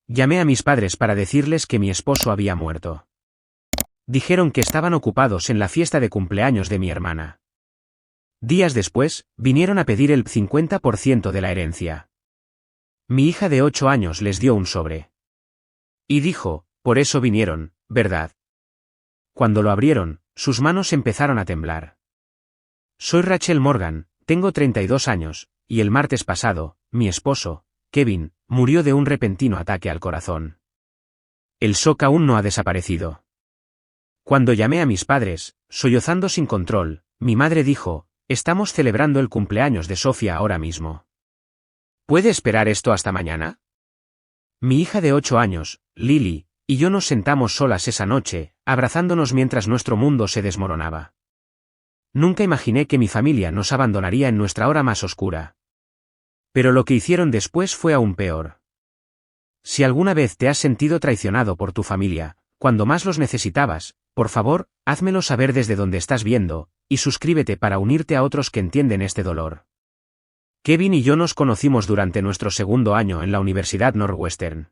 Llamé a mis padres para decirles que mi esposo había muerto. Dijeron que estaban ocupados en la fiesta de cumpleaños de mi hermana. Días después, vinieron a pedir el 50% de la herencia. Mi hija de 8 años les dio un sobre. Y dijo, por eso vinieron, ¿verdad? Cuando lo abrieron, sus manos empezaron a temblar. Soy Rachel Morgan, tengo 32 años, y el martes pasado, mi esposo, Kevin, murió de un repentino ataque al corazón. El shock aún no ha desaparecido. Cuando llamé a mis padres, sollozando sin control, mi madre dijo, estamos celebrando el cumpleaños de Sofía ahora mismo. ¿Puede esperar esto hasta mañana? Mi hija de 8 años, Lily, y yo nos sentamos solas esa noche, abrazándonos mientras nuestro mundo se desmoronaba. Nunca imaginé que mi familia nos abandonaría en nuestra hora más oscura. Pero lo que hicieron después fue aún peor. Si alguna vez te has sentido traicionado por tu familia, cuando más los necesitabas, por favor, házmelo saber desde donde estás viendo, y suscríbete para unirte a otros que entienden este dolor. Kevin y yo nos conocimos durante nuestro segundo año en la Universidad Northwestern.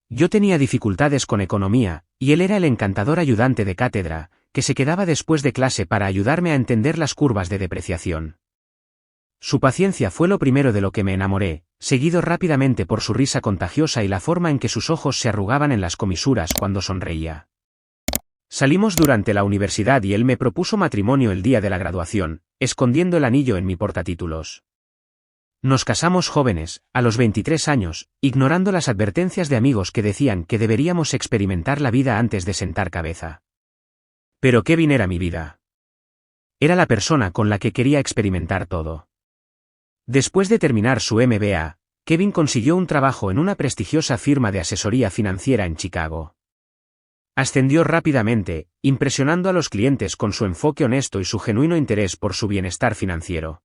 Yo tenía dificultades con economía, y él era el encantador ayudante de cátedra, que se quedaba después de clase para ayudarme a entender las curvas de depreciación. Su paciencia fue lo primero de lo que me enamoré, seguido rápidamente por su risa contagiosa y la forma en que sus ojos se arrugaban en las comisuras cuando sonreía. Salimos durante la universidad y él me propuso matrimonio el día de la graduación, escondiendo el anillo en mi portatítulos. Nos casamos jóvenes, a los 23 años, ignorando las advertencias de amigos que decían que deberíamos experimentar la vida antes de sentar cabeza. Pero Kevin era mi vida. Era la persona con la que quería experimentar todo. Después de terminar su MBA, Kevin consiguió un trabajo en una prestigiosa firma de asesoría financiera en Chicago. Ascendió rápidamente, impresionando a los clientes con su enfoque honesto y su genuino interés por su bienestar financiero.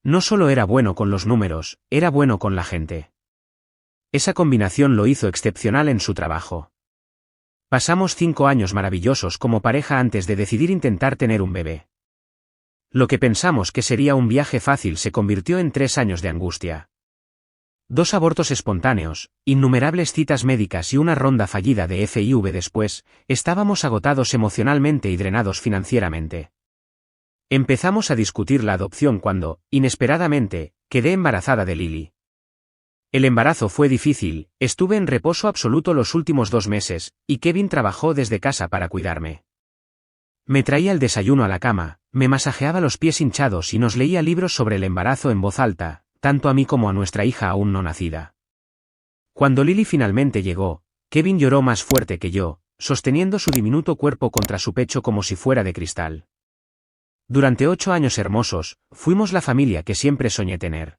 No solo era bueno con los números, era bueno con la gente. Esa combinación lo hizo excepcional en su trabajo. Pasamos 5 años maravillosos como pareja antes de decidir intentar tener un bebé. Lo que pensamos que sería un viaje fácil se convirtió en 3 años de angustia. 2 abortos espontáneos, innumerables citas médicas y una ronda fallida de FIV después, estábamos agotados emocionalmente y drenados financieramente. Empezamos a discutir la adopción cuando, inesperadamente, quedé embarazada de Lily. El embarazo fue difícil, estuve en reposo absoluto los últimos 2 meses, y Kevin trabajó desde casa para cuidarme. Me traía el desayuno a la cama, me masajeaba los pies hinchados y nos leía libros sobre el embarazo en voz alta, tanto a mí como a nuestra hija aún no nacida. Cuando Lily finalmente llegó, Kevin lloró más fuerte que yo, sosteniendo su diminuto cuerpo contra su pecho como si fuera de cristal. Durante 8 años hermosos, fuimos la familia que siempre soñé tener.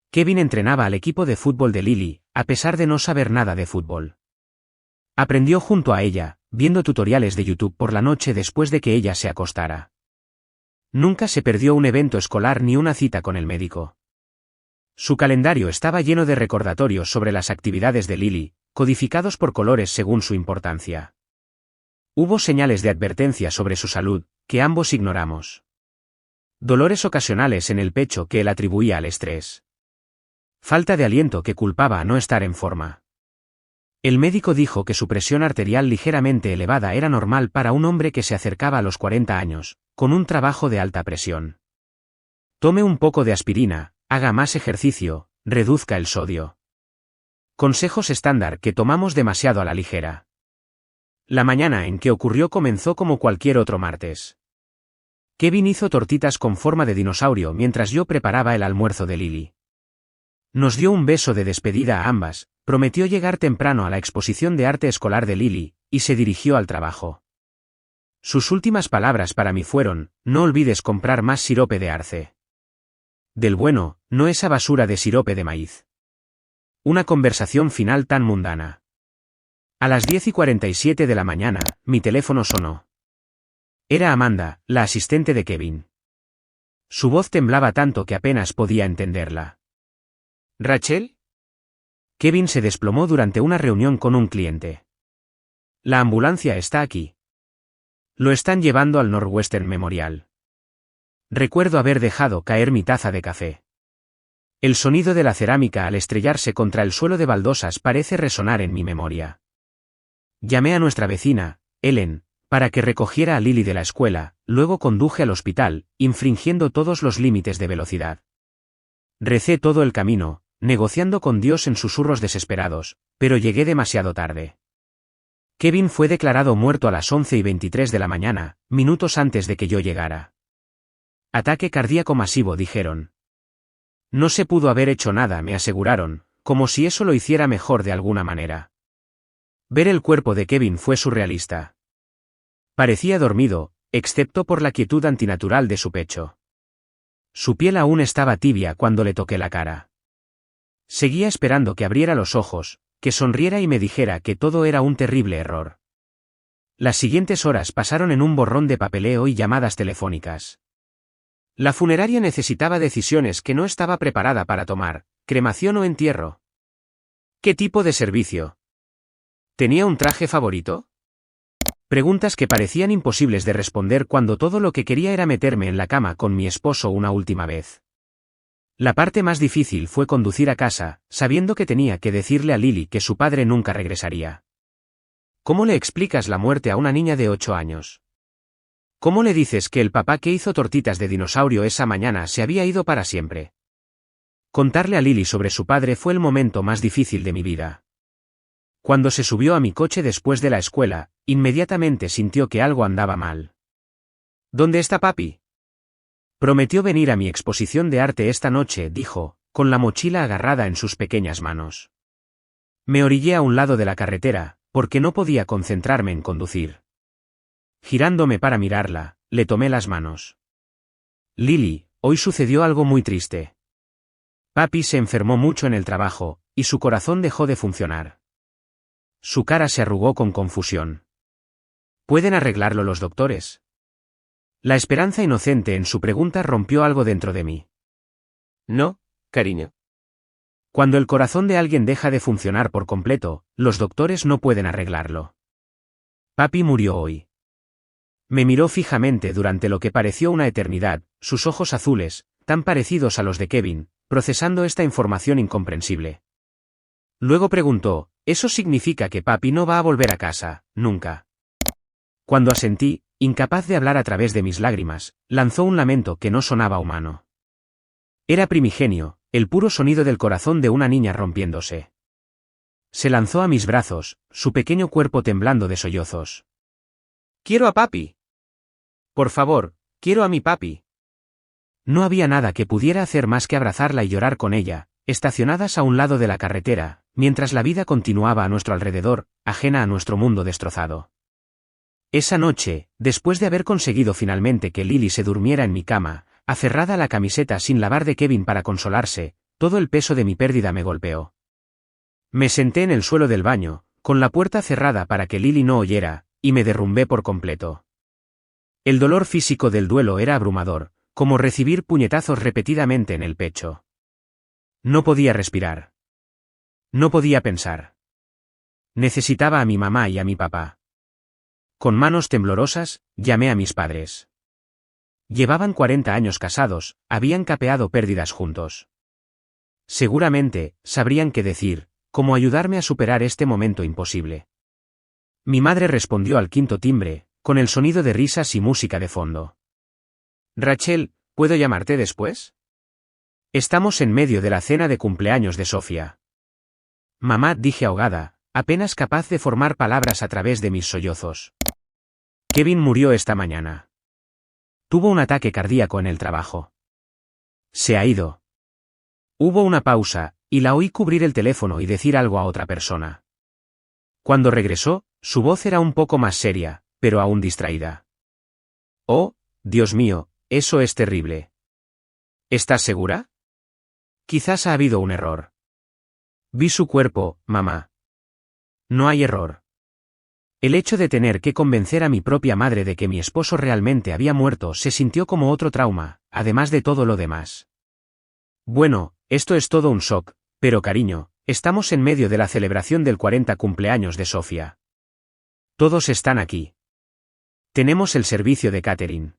Kevin entrenaba al equipo de fútbol de Lily, a pesar de no saber nada de fútbol. Aprendió junto a ella, viendo tutoriales de YouTube por la noche después de que ella se acostara. Nunca se perdió un evento escolar ni una cita con el médico. Su calendario estaba lleno de recordatorios sobre las actividades de Lily, codificados por colores según su importancia. Hubo señales de advertencia sobre su salud, que ambos ignoramos. Dolores ocasionales en el pecho que él atribuía al estrés. Falta de aliento que culpaba a no estar en forma. El médico dijo que su presión arterial ligeramente elevada era normal para un hombre que se acercaba a los 40 años, con un trabajo de alta presión. Tome un poco de aspirina, haga más ejercicio, reduzca el sodio. Consejos estándar que tomamos demasiado a la ligera. La mañana en que ocurrió comenzó como cualquier otro martes. Kevin hizo tortitas con forma de dinosaurio mientras yo preparaba el almuerzo de Lily. Nos dio un beso de despedida a ambas, prometió llegar temprano a la exposición de arte escolar de Lily, y se dirigió al trabajo. Sus últimas palabras para mí fueron, no olvides comprar más sirope de arce. Del bueno, no esa basura de sirope de maíz. Una conversación final tan mundana. A las 10:47 de la mañana, mi teléfono sonó. Era Amanda, la asistente de Kevin. Su voz temblaba tanto que apenas podía entenderla. ¿Rachel? Kevin se desplomó durante una reunión con un cliente. La ambulancia está aquí. Lo están llevando al Northwestern Memorial. Recuerdo haber dejado caer mi taza de café. El sonido de la cerámica al estrellarse contra el suelo de baldosas parece resonar en mi memoria. Llamé a nuestra vecina, Ellen, para que recogiera a Lily de la escuela, luego conduje al hospital, infringiendo todos los límites de velocidad. Recé todo el camino, negociando con Dios en susurros desesperados, pero llegué demasiado tarde. Kevin fue declarado muerto a las 11:23 de la mañana, minutos antes de que yo llegara. Ataque cardíaco masivo, dijeron. No se pudo haber hecho nada, me aseguraron, como si eso lo hiciera mejor de alguna manera. Ver el cuerpo de Kevin fue surrealista. Parecía dormido, excepto por la quietud antinatural de su pecho. Su piel aún estaba tibia cuando le toqué la cara. Seguía esperando que abriera los ojos, que sonriera y me dijera que todo era un terrible error. Las siguientes horas pasaron en un borrón de papeleo y llamadas telefónicas. La funeraria necesitaba decisiones que no estaba preparada para tomar: cremación o entierro. ¿Qué tipo de servicio? ¿Tenía un traje favorito? Preguntas que parecían imposibles de responder cuando todo lo que quería era meterme en la cama con mi esposo una última vez. La parte más difícil fue conducir a casa, sabiendo que tenía que decirle a Lily que su padre nunca regresaría. ¿Cómo le explicas la muerte a una niña de 8 años? ¿Cómo le dices que el papá que hizo tortitas de dinosaurio esa mañana se había ido para siempre? Contarle a Lily sobre su padre fue el momento más difícil de mi vida. Cuando se subió a mi coche después de la escuela, inmediatamente sintió que algo andaba mal. ¿Dónde está papi? Prometió venir a mi exposición de arte esta noche, dijo, con la mochila agarrada en sus pequeñas manos. Me orillé a un lado de la carretera, porque no podía concentrarme en conducir. Girándome para mirarla, le tomé las manos. Lily, hoy sucedió algo muy triste. Papi se enfermó mucho en el trabajo, y su corazón dejó de funcionar. Su cara se arrugó con confusión. ¿Pueden arreglarlo los doctores? La esperanza inocente en su pregunta rompió algo dentro de mí. No, cariño. Cuando el corazón de alguien deja de funcionar por completo, los doctores no pueden arreglarlo. Papi murió hoy. Me miró fijamente durante lo que pareció una eternidad, sus ojos azules, tan parecidos a los de Kevin, procesando esta información incomprensible. Luego preguntó: «¿Eso significa que papi no va a volver a casa, nunca?» Cuando asentí, incapaz de hablar a través de mis lágrimas, lanzó un lamento que no sonaba humano. Era primigenio, el puro sonido del corazón de una niña rompiéndose. Se lanzó a mis brazos, su pequeño cuerpo temblando de sollozos. «¡Quiero a papi! Por favor, quiero a mi papi». No había nada que pudiera hacer más que abrazarla y llorar con ella, estacionadas a un lado de la carretera, mientras la vida continuaba a nuestro alrededor, ajena a nuestro mundo destrozado. Esa noche, después de haber conseguido finalmente que Lily se durmiera en mi cama, aferrada a la camiseta sin lavar de Kevin para consolarse, todo el peso de mi pérdida me golpeó. Me senté en el suelo del baño, con la puerta cerrada para que Lily no oyera, y me derrumbé por completo. El dolor físico del duelo era abrumador, como recibir puñetazos repetidamente en el pecho. No podía respirar. No podía pensar. Necesitaba a mi mamá y a mi papá. Con manos temblorosas, llamé a mis padres. Llevaban 40 años casados, habían capeado pérdidas juntos. Seguramente, sabrían qué decir, cómo ayudarme a superar este momento imposible. Mi madre respondió al quinto timbre, con el sonido de risas y música de fondo. «Rachel, ¿puedo llamarte después? Estamos en medio de la cena de cumpleaños de Sofía». «Mamá», dije ahogada, apenas capaz de formar palabras a través de mis sollozos. «Kevin murió esta mañana. Tuvo un ataque cardíaco en el trabajo. Se ha ido». Hubo una pausa, y la oí cubrir el teléfono y decir algo a otra persona. Cuando regresó, su voz era un poco más seria, pero aún distraída. «Oh, Dios mío, eso es terrible». «¿Estás segura? Quizás ha habido un error». «Vi su cuerpo, mamá». «No hay error». El hecho de tener que convencer a mi propia madre de que mi esposo realmente había muerto se sintió como otro trauma, además de todo lo demás. Bueno, esto es todo un shock, pero cariño, estamos en medio de la celebración del 40 cumpleaños de Sofía. Todos están aquí. Tenemos el servicio de catering.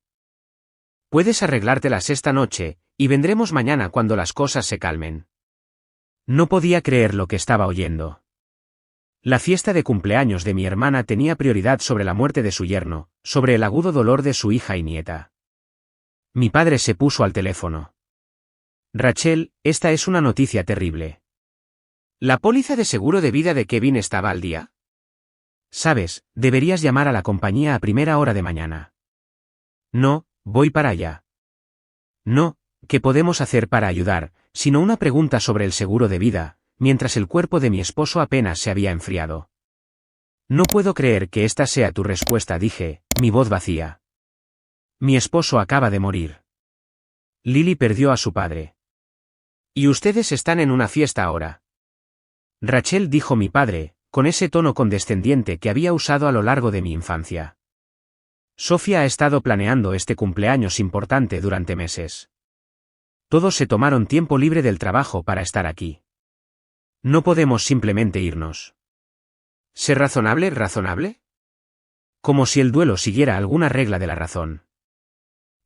Puedes arreglártelas esta noche, y vendremos mañana cuando las cosas se calmen. No podía creer lo que estaba oyendo. La fiesta de cumpleaños de mi hermana tenía prioridad sobre la muerte de su yerno, sobre el agudo dolor de su hija y nieta. Mi padre se puso al teléfono. Rachel, esta es una noticia terrible. ¿La póliza de seguro de vida de Kevin estaba al día? Sabes, deberías llamar a la compañía a primera hora de mañana. No, voy para allá. No, ¿qué podemos hacer para ayudar? Sino una pregunta sobre el seguro de vida, mientras el cuerpo de mi esposo apenas se había enfriado. No puedo creer que esta sea tu respuesta, dije, mi voz vacía. Mi esposo acaba de morir. Lily perdió a su padre. Y ustedes están en una fiesta ahora. Rachel, dijo mi padre, con ese tono condescendiente que había usado a lo largo de mi infancia. Sofía ha estado planeando este cumpleaños importante durante meses. Todos se tomaron tiempo libre del trabajo para estar aquí. No podemos simplemente irnos. ¿Ser razonable, razonable? Como si el duelo siguiera alguna regla de la razón.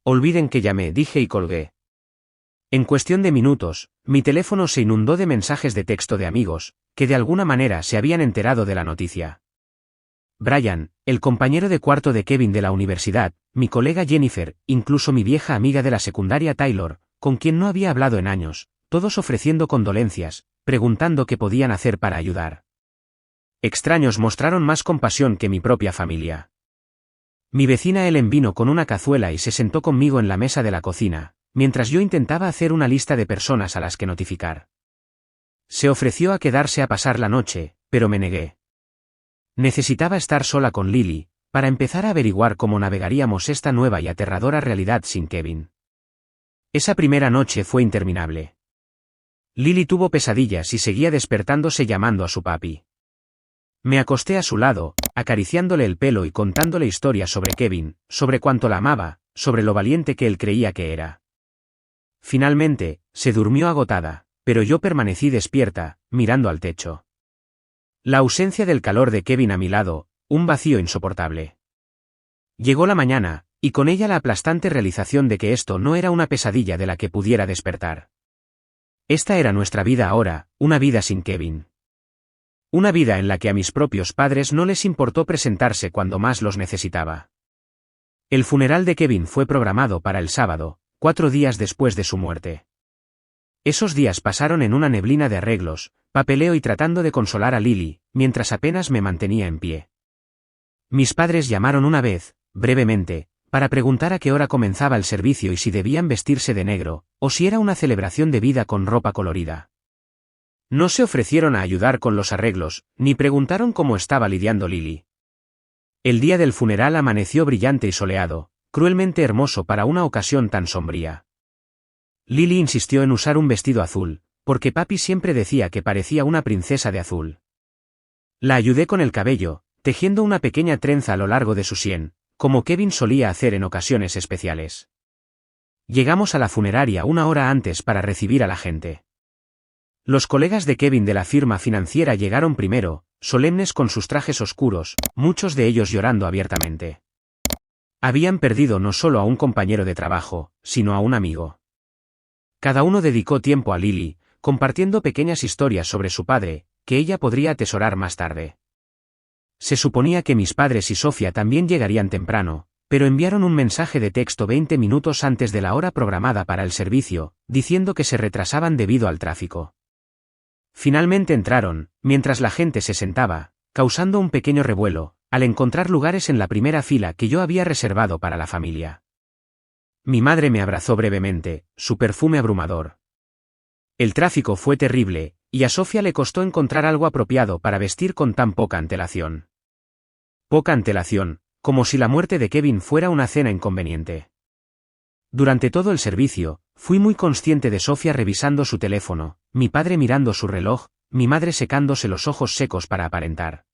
Olviden que llamé, dije y colgué. En cuestión de minutos, mi teléfono se inundó de mensajes de texto de amigos, que de alguna manera se habían enterado de la noticia. Brian, el compañero de cuarto de Kevin de la universidad, mi colega Jennifer, incluso mi vieja amiga de la secundaria Taylor, con quien no había hablado en años, todos ofreciendo condolencias, preguntando qué podían hacer para ayudar. Extraños mostraron más compasión que mi propia familia. Mi vecina Ellen vino con una cazuela y se sentó conmigo en la mesa de la cocina, mientras yo intentaba hacer una lista de personas a las que notificar. Se ofreció a quedarse a pasar la noche, pero me negué. Necesitaba estar sola con Lily, para empezar a averiguar cómo navegaríamos esta nueva y aterradora realidad sin Kevin. Esa primera noche fue interminable. Lily tuvo pesadillas y seguía despertándose llamando a su papi. Me acosté a su lado, acariciándole el pelo y contándole historias sobre Kevin, sobre cuánto la amaba, sobre lo valiente que él creía que era. Finalmente, se durmió agotada, pero yo permanecí despierta, mirando al techo. La ausencia del calor de Kevin a mi lado, un vacío insoportable. Llegó la mañana, y con ella la aplastante realización de que esto no era una pesadilla de la que pudiera despertar. Esta era nuestra vida ahora, una vida sin Kevin. Una vida en la que a mis propios padres no les importó presentarse cuando más los necesitaba. El funeral de Kevin fue programado para el sábado, 4 días después de su muerte. Esos días pasaron en una neblina de arreglos, papeleo y tratando de consolar a Lily, mientras apenas me mantenía en pie. Mis padres llamaron una vez, brevemente, para preguntar a qué hora comenzaba el servicio y si debían vestirse de negro, o si era una celebración de vida con ropa colorida. No se ofrecieron a ayudar con los arreglos, ni preguntaron cómo estaba lidiando Lily. El día del funeral amaneció brillante y soleado, cruelmente hermoso para una ocasión tan sombría. Lily insistió en usar un vestido azul, porque papi siempre decía que parecía una princesa de azul. La ayudé con el cabello, tejiendo una pequeña trenza a lo largo de su sien, como Kevin solía hacer en ocasiones especiales. Llegamos a la funeraria una hora antes para recibir a la gente. Los colegas de Kevin de la firma financiera llegaron primero, solemnes con sus trajes oscuros, muchos de ellos llorando abiertamente. Habían perdido no solo a un compañero de trabajo, sino a un amigo. Cada uno dedicó tiempo a Lily, compartiendo pequeñas historias sobre su padre, que ella podría atesorar más tarde. Se suponía que mis padres y Sofía también llegarían temprano, pero enviaron un mensaje de texto 20 minutos antes de la hora programada para el servicio, diciendo que se retrasaban debido al tráfico. Finalmente entraron, mientras la gente se sentaba, causando un pequeño revuelo, al encontrar lugares en la primera fila que yo había reservado para la familia. Mi madre me abrazó brevemente, su perfume abrumador. El tráfico fue terrible, y a Sofía le costó encontrar algo apropiado para vestir con tan poca antelación. Poca antelación, como si la muerte de Kevin fuera una cena inconveniente. Durante todo el servicio, fui muy consciente de Sofía revisando su teléfono, mi padre mirando su reloj, mi madre secándose los ojos secos para aparentar.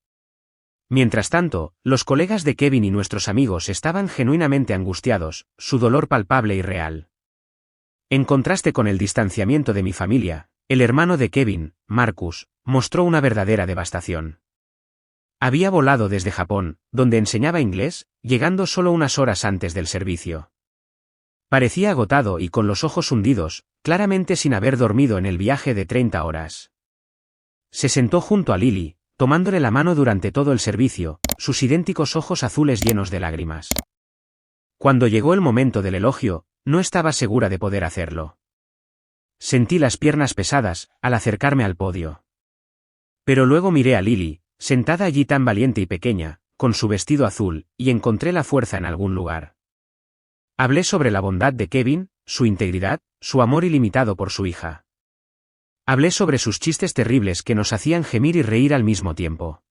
Mientras tanto, los colegas de Kevin y nuestros amigos estaban genuinamente angustiados, su dolor palpable y real. En contraste con el distanciamiento de mi familia, el hermano de Kevin, Marcus, mostró una verdadera devastación. Había volado desde Japón, donde enseñaba inglés, llegando solo unas horas antes del servicio. Parecía agotado y con los ojos hundidos, claramente sin haber dormido en el viaje de 30 horas. Se sentó junto a Lily, tomándole la mano durante todo el servicio, sus idénticos ojos azules llenos de lágrimas. Cuando llegó el momento del elogio, no estaba segura de poder hacerlo. Sentí las piernas pesadas, al acercarme al podio. Pero luego miré a Lily, sentada allí tan valiente y pequeña, con su vestido azul, y encontré la fuerza en algún lugar. Hablé sobre la bondad de Kevin, su integridad, su amor ilimitado por su hija. Hablé sobre sus chistes terribles que nos hacían gemir y reír al mismo tiempo.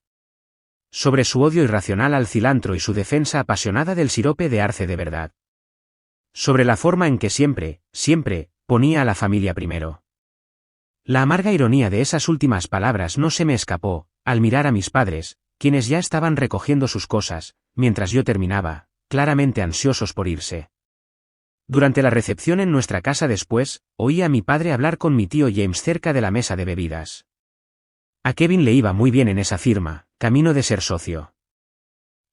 Sobre su odio irracional al cilantro y su defensa apasionada del sirope de arce de verdad. Sobre la forma en que siempre, ponía a la familia primero. La amarga ironía de esas últimas palabras no se me escapó, al mirar a mis padres, quienes ya estaban recogiendo sus cosas, mientras yo terminaba, claramente ansiosos por irse. Durante la recepción en nuestra casa después, oí a mi padre hablar con mi tío James cerca de la mesa de bebidas. A Kevin le iba muy bien en esa firma, camino de ser socio.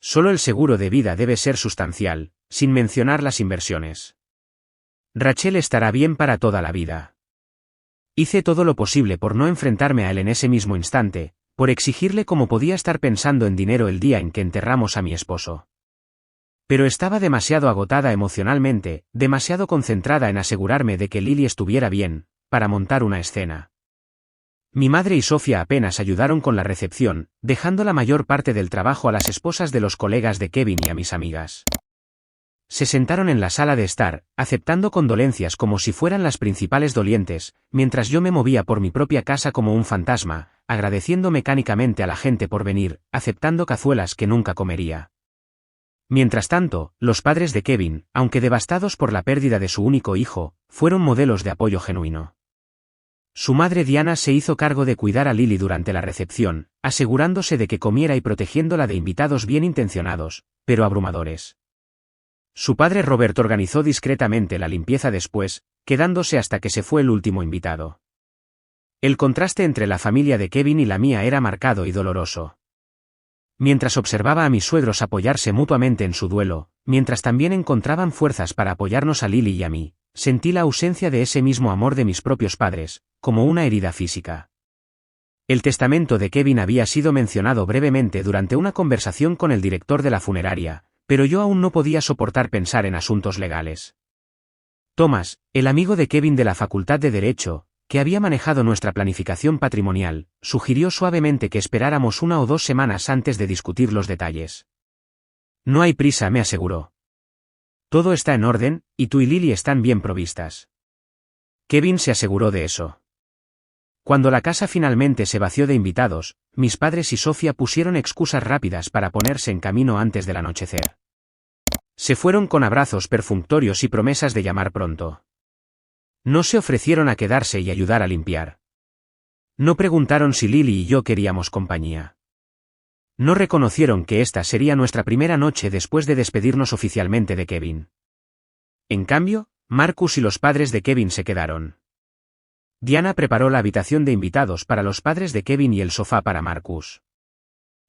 Solo el seguro de vida debe ser sustancial, sin mencionar las inversiones. Rachel estará bien para toda la vida. Hice todo lo posible por no enfrentarme a él en ese mismo instante, por exigirle cómo podía estar pensando en dinero el día en que enterramos a mi esposo. Pero estaba demasiado agotada emocionalmente, demasiado concentrada en asegurarme de que Lily estuviera bien, para montar una escena. Mi madre y Sofía apenas ayudaron con la recepción, dejando la mayor parte del trabajo a las esposas de los colegas de Kevin y a mis amigas. Se sentaron en la sala de estar, aceptando condolencias como si fueran las principales dolientes, mientras yo me movía por mi propia casa como un fantasma, agradeciendo mecánicamente a la gente por venir, aceptando cazuelas que nunca comería. Mientras tanto, los padres de Kevin, aunque devastados por la pérdida de su único hijo, fueron modelos de apoyo genuino. Su madre Diana se hizo cargo de cuidar a Lily durante la recepción, asegurándose de que comiera y protegiéndola de invitados bien intencionados, pero abrumadores. Su padre Robert organizó discretamente la limpieza después, quedándose hasta que se fue el último invitado. El contraste entre la familia de Kevin y la mía era marcado y doloroso. Mientras observaba a mis suegros apoyarse mutuamente en su duelo, mientras también encontraban fuerzas para apoyarnos a Lily y a mí, sentí la ausencia de ese mismo amor de mis propios padres, como una herida física. El testamento de Kevin había sido mencionado brevemente durante una conversación con el director de la funeraria, pero yo aún no podía soportar pensar en asuntos legales. Thomas, el amigo de Kevin de la Facultad de Derecho, que había manejado nuestra planificación patrimonial, sugirió suavemente que esperáramos 1 o 2 semanas antes de discutir los detalles. No hay prisa, me aseguró. Todo está en orden, y tú y Lily están bien provistas. Kevin se aseguró de eso. Cuando la casa finalmente se vació de invitados, mis padres y Sofía pusieron excusas rápidas para ponerse en camino antes del anochecer. Se fueron con abrazos perfunctorios y promesas de llamar pronto. No se ofrecieron a quedarse y ayudar a limpiar. No preguntaron si Lily y yo queríamos compañía. No reconocieron que esta sería nuestra primera noche después de despedirnos oficialmente de Kevin. En cambio, Marcus y los padres de Kevin se quedaron. Diana preparó la habitación de invitados para los padres de Kevin y el sofá para Marcus.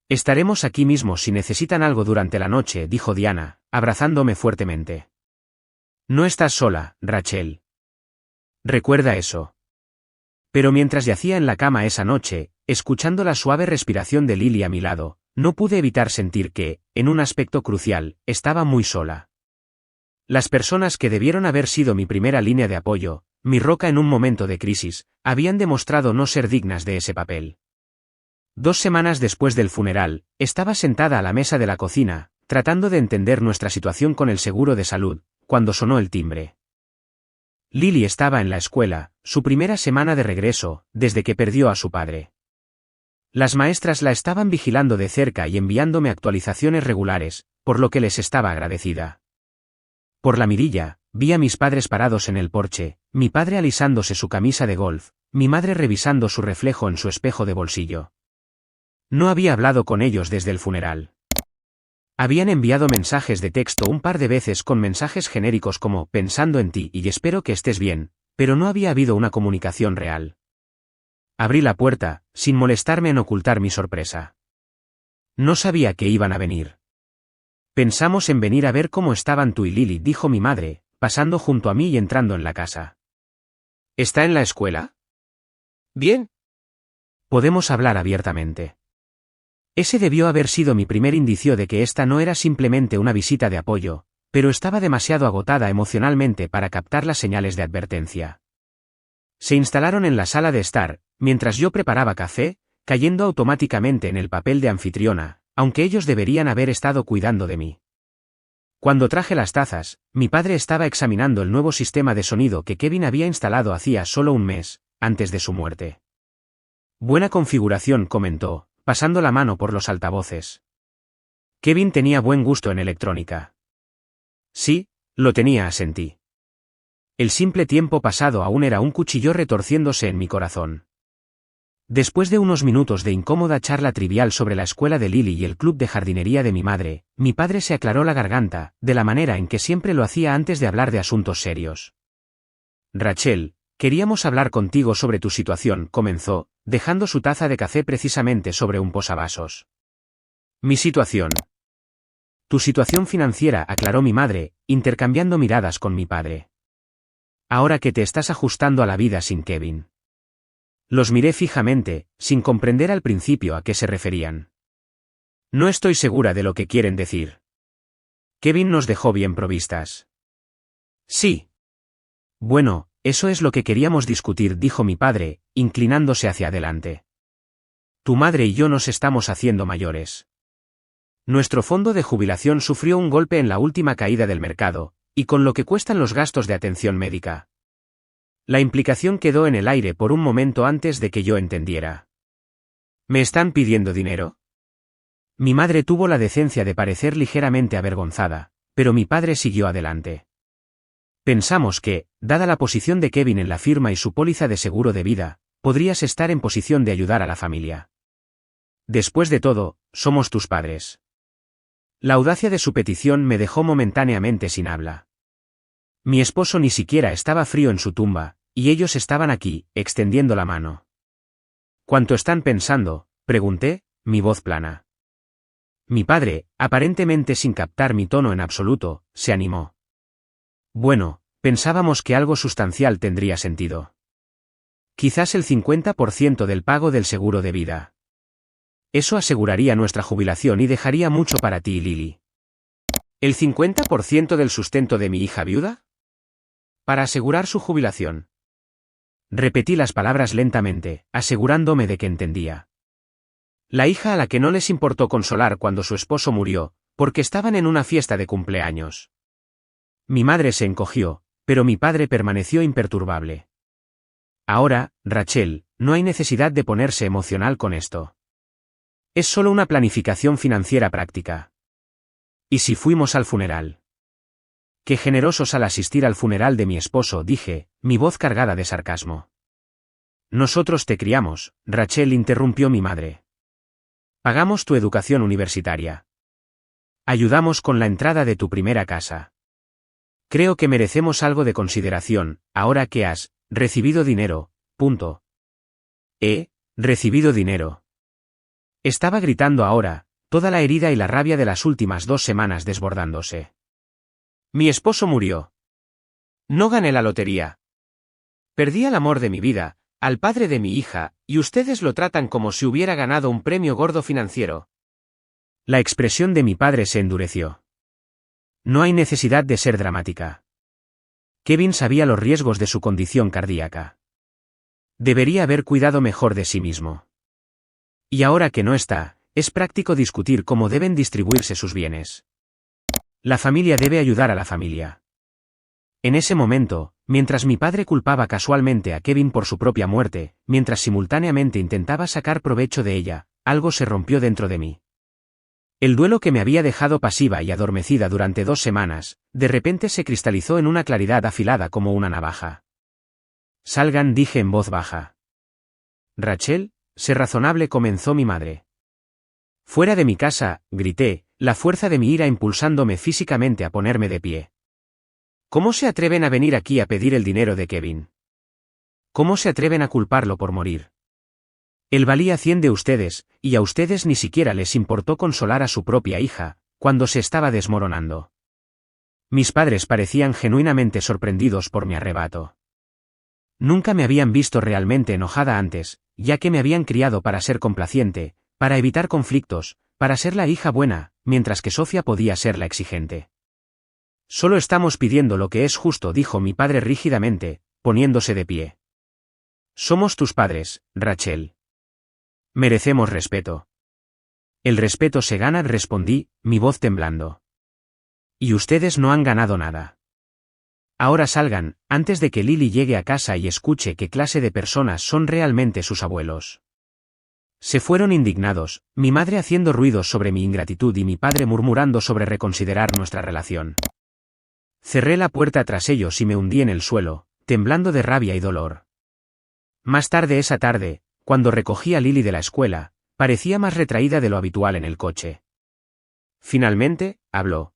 Estaremos aquí mismo si necesitan algo durante la noche, dijo Diana, abrazándome fuertemente. No estás sola, Rachel. Recuerda eso. Pero mientras yacía en la cama esa noche, escuchando la suave respiración de Lily a mi lado, no pude evitar sentir que, en un aspecto crucial, estaba muy sola. Las personas que debieron haber sido mi primera línea de apoyo, mi roca en un momento de crisis, habían demostrado no ser dignas de ese papel. 2 semanas después del funeral, estaba sentada a la mesa de la cocina, tratando de entender nuestra situación con el seguro de salud, cuando sonó el timbre. Lily estaba en la escuela, su primera semana de regreso, desde que perdió a su padre. Las maestras la estaban vigilando de cerca y enviándome actualizaciones regulares, por lo que les estaba agradecida. Por la mirilla, vi a mis padres parados en el porche, mi padre alisándose su camisa de golf, mi madre revisando su reflejo en su espejo de bolsillo. No había hablado con ellos desde el funeral. Habían enviado mensajes de texto un par de veces con mensajes genéricos como «pensando en ti y espero que estés bien», pero no había habido una comunicación real. Abrí la puerta, sin molestarme en ocultar mi sorpresa. No sabía que iban a venir. Pensamos en venir a ver cómo estaban tú y Lily, dijo mi madre, pasando junto a mí y entrando en la casa. ¿Está en la escuela? Bien. Podemos hablar abiertamente. Ese debió haber sido mi primer indicio de que esta no era simplemente una visita de apoyo, pero estaba demasiado agotada emocionalmente para captar las señales de advertencia. Se instalaron en la sala de estar, mientras yo preparaba café, cayendo automáticamente en el papel de anfitriona, aunque ellos deberían haber estado cuidando de mí. Cuando traje las tazas, mi padre estaba examinando el nuevo sistema de sonido que Kevin había instalado hacía solo un mes, antes de su muerte. Buena configuración, comentó, pasando la mano por los altavoces. Kevin tenía buen gusto en electrónica. Sí, lo tenía, asentí. El simple tiempo pasado aún era un cuchillo retorciéndose en mi corazón. Después de unos minutos de incómoda charla trivial sobre la escuela de Lily y el club de jardinería de mi madre, mi padre se aclaró la garganta, de la manera en que siempre lo hacía antes de hablar de asuntos serios. Rachel, queríamos hablar contigo sobre tu situación, comenzó, dejando su taza de café precisamente sobre un posavasos. Mi situación. Tu situación financiera, aclaró mi madre, intercambiando miradas con mi padre. Ahora que te estás ajustando a la vida sin Kevin. Los miré fijamente, sin comprender al principio a qué se referían. No estoy segura de lo que quieren decir. Kevin nos dejó bien provistas. Sí. Bueno, eso es lo que queríamos discutir, dijo mi padre, inclinándose hacia adelante. Tu madre y yo nos estamos haciendo mayores. Nuestro fondo de jubilación sufrió un golpe en la última caída del mercado, y con lo que cuestan los gastos de atención médica. La implicación quedó en el aire por un momento antes de que yo entendiera. ¿Me están pidiendo dinero? Mi madre tuvo la decencia de parecer ligeramente avergonzada, pero mi padre siguió adelante. Pensamos que, dada la posición de Kevin en la firma y su póliza de seguro de vida, podrías estar en posición de ayudar a la familia. Después de todo, somos tus padres. La audacia de su petición me dejó momentáneamente sin habla. Mi esposo ni siquiera estaba frío en su tumba, y ellos estaban aquí, extendiendo la mano. ¿Cuánto están pensando?, pregunté, mi voz plana. Mi padre, aparentemente sin captar mi tono en absoluto, se animó. Bueno, pensábamos que algo sustancial tendría sentido. Quizás el 50% del pago del seguro de vida. Eso aseguraría nuestra jubilación y dejaría mucho para ti y Lily. ¿El 50% del sustento de mi hija viuda? Para asegurar su jubilación. Repetí las palabras lentamente, asegurándome de que entendía. La hija a la que no les importó consolar cuando su esposo murió, porque estaban en una fiesta de cumpleaños. Mi madre se encogió, pero mi padre permaneció imperturbable. Ahora, Rachel, no hay necesidad de ponerse emocional con esto. Es solo una planificación financiera práctica. ¿Y si fuimos al funeral? Qué generosos al asistir al funeral de mi esposo, dije, mi voz cargada de sarcasmo. Nosotros te criamos, Rachel, interrumpió mi madre. Pagamos tu educación universitaria. Ayudamos con la entrada de tu primera casa. Creo que merecemos algo de consideración, ahora que has recibido dinero, punto. He recibido dinero. Estaba gritando ahora, toda la herida y la rabia de las últimas 2 semanas desbordándose. Mi esposo murió. No gané la lotería. Perdí al amor de mi vida, al padre de mi hija, y ustedes lo tratan como si hubiera ganado un premio gordo financiero. La expresión de mi padre se endureció. No hay necesidad de ser dramática. Kevin sabía los riesgos de su condición cardíaca. Debería haber cuidado mejor de sí mismo. Y ahora que no está, es práctico discutir cómo deben distribuirse sus bienes. La familia debe ayudar a la familia. En ese momento, mientras mi padre culpaba casualmente a Kevin por su propia muerte, mientras simultáneamente intentaba sacar provecho de ella, algo se rompió dentro de mí. El duelo que me había dejado pasiva y adormecida durante 2 semanas, de repente se cristalizó en una claridad afilada como una navaja. Salgan, dije en voz baja. Rachel, sé razonable, comenzó mi madre. Fuera de mi casa, grité, la fuerza de mi ira impulsándome físicamente a ponerme de pie. ¿Cómo se atreven a venir aquí a pedir el dinero de Kevin? ¿Cómo se atreven a culparlo por morir? Él valía 100 de ustedes, y a ustedes ni siquiera les importó consolar a su propia hija, cuando se estaba desmoronando. Mis padres parecían genuinamente sorprendidos por mi arrebato. Nunca me habían visto realmente enojada antes, ya que me habían criado para ser complaciente, para evitar conflictos, para ser la hija buena, mientras que Sofía podía ser la exigente. Solo estamos pidiendo lo que es justo, dijo mi padre rígidamente, poniéndose de pie. Somos tus padres, Rachel. Merecemos respeto. El respeto se gana, respondí, mi voz temblando. Y ustedes no han ganado nada. Ahora salgan, antes de que Lily llegue a casa y escuche qué clase de personas son realmente sus abuelos. Se fueron indignados, mi madre haciendo ruidos sobre mi ingratitud y mi padre murmurando sobre reconsiderar nuestra relación. Cerré la puerta tras ellos y me hundí en el suelo, temblando de rabia y dolor. Más tarde esa tarde, cuando recogí a Lily de la escuela, parecía más retraída de lo habitual en el coche. Finalmente, habló.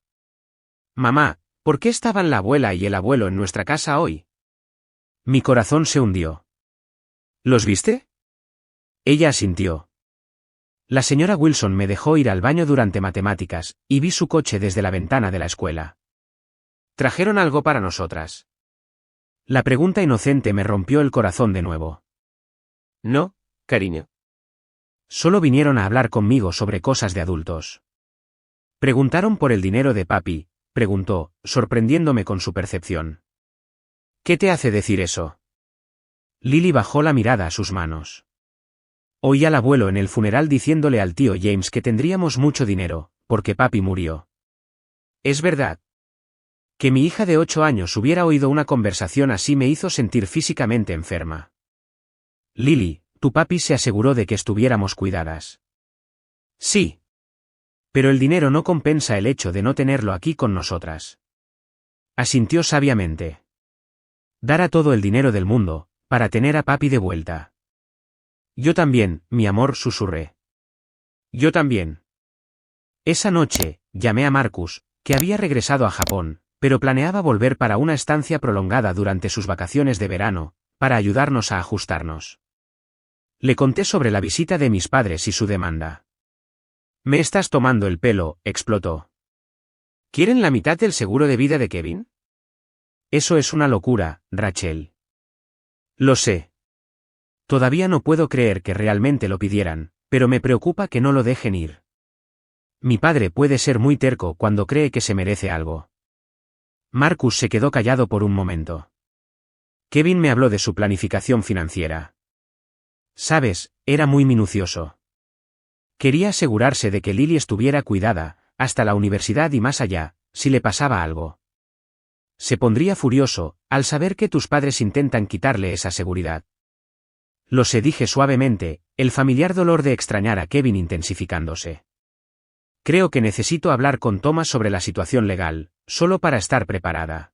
Mamá, ¿por qué estaban la abuela y el abuelo en nuestra casa hoy? Mi corazón se hundió. ¿Los viste? Ella asintió. La señora Wilson me dejó ir al baño durante matemáticas, y vi su coche desde la ventana de la escuela. ¿Trajeron algo para nosotras? La pregunta inocente me rompió el corazón de nuevo. No, cariño. Solo vinieron a hablar conmigo sobre cosas de adultos. Preguntaron por el dinero de papi, preguntó, sorprendiéndome con su percepción. ¿Qué te hace decir eso? Lily bajó la mirada a sus manos. Oí al abuelo en el funeral diciéndole al tío James que tendríamos mucho dinero, porque papi murió. Es verdad. Que mi hija de 8 años hubiera oído una conversación así me hizo sentir físicamente enferma. Lily, tu papi se aseguró de que estuviéramos cuidadas. Sí. Pero el dinero no compensa el hecho de no tenerlo aquí con nosotras. Asintió sabiamente. Dará todo el dinero del mundo, para tener a papi de vuelta. Yo también, mi amor, susurré. Yo también. Esa noche, llamé a Marcus, que había regresado a Japón, pero planeaba volver para una estancia prolongada durante sus vacaciones de verano, para ayudarnos a ajustarnos. Le conté sobre la visita de mis padres y su demanda. «Me estás tomando el pelo», explotó. «¿Quieren la mitad del seguro de vida de Kevin?» Eso es una locura, Rachel. Lo sé. Todavía no puedo creer que realmente lo pidieran, pero me preocupa que no lo dejen ir. Mi padre puede ser muy terco cuando cree que se merece algo. Marcus se quedó callado por un momento. Kevin me habló de su planificación financiera. Sabes, era muy minucioso. Quería asegurarse de que Lily estuviera cuidada, hasta la universidad y más allá, si le pasaba algo. Se pondría furioso, al saber que tus padres intentan quitarle esa seguridad. Lo sé, dije suavemente, el familiar dolor de extrañar a Kevin intensificándose. Creo que necesito hablar con Thomas sobre la situación legal, solo para estar preparada.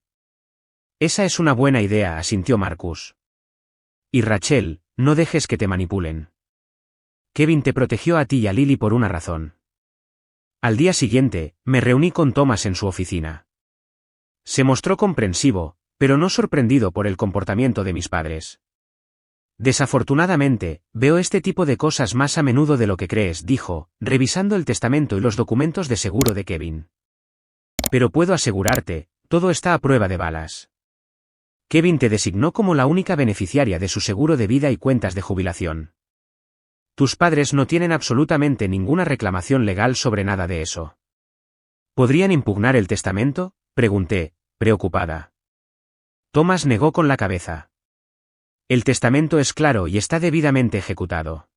Esa es una buena idea, asintió Marcus. Y Rachel, no dejes que te manipulen. Kevin te protegió a ti y a Lily por una razón. Al día siguiente, me reuní con Thomas en su oficina. Se mostró comprensivo, pero no sorprendido por el comportamiento de mis padres. Desafortunadamente, veo este tipo de cosas más a menudo de lo que crees, dijo, revisando el testamento y los documentos de seguro de Kevin. Pero puedo asegurarte, todo está a prueba de balas. Kevin te designó como la única beneficiaria de su seguro de vida y cuentas de jubilación. Tus padres no tienen absolutamente ninguna reclamación legal sobre nada de eso. ¿Podrían impugnar el testamento?, pregunté, preocupada. Thomas negó con la cabeza. El testamento es claro y está debidamente ejecutado.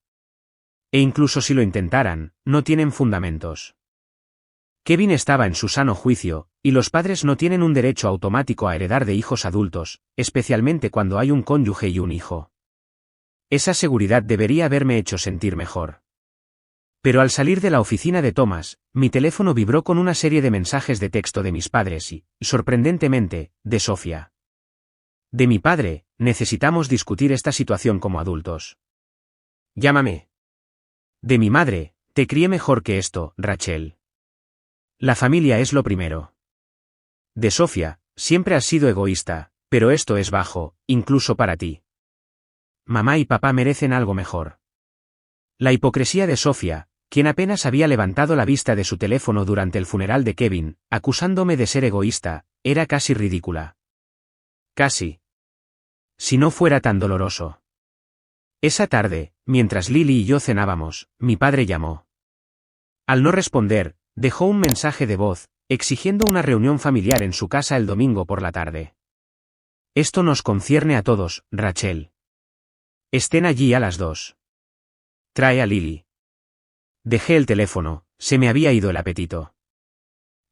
E incluso si lo intentaran, no tienen fundamentos. Kevin estaba en su sano juicio, y los padres no tienen un derecho automático a heredar de hijos adultos, especialmente cuando hay un cónyuge y un hijo. Esa seguridad debería haberme hecho sentir mejor. Pero al salir de la oficina de Thomas, mi teléfono vibró con una serie de mensajes de texto de mis padres y, sorprendentemente, de Sofía. De mi padre, necesitamos discutir esta situación como adultos. Llámame. De mi madre, te crié mejor que esto, Rachel. La familia es lo primero. De Sofía, siempre has sido egoísta, pero esto es bajo, incluso para ti. Mamá y papá merecen algo mejor. La hipocresía de Sofía, quien apenas había levantado la vista de su teléfono durante el funeral de Kevin, acusándome de ser egoísta, era casi ridícula. Casi. Si no fuera tan doloroso. Esa tarde, mientras Lily y yo cenábamos, mi padre llamó. Al no responder, dejó un mensaje de voz, exigiendo una reunión familiar en su casa el domingo por la tarde. Esto nos concierne a todos, Rachel. Estén allí a las 2. Trae a Lily. Dejé el teléfono, se me había ido el apetito.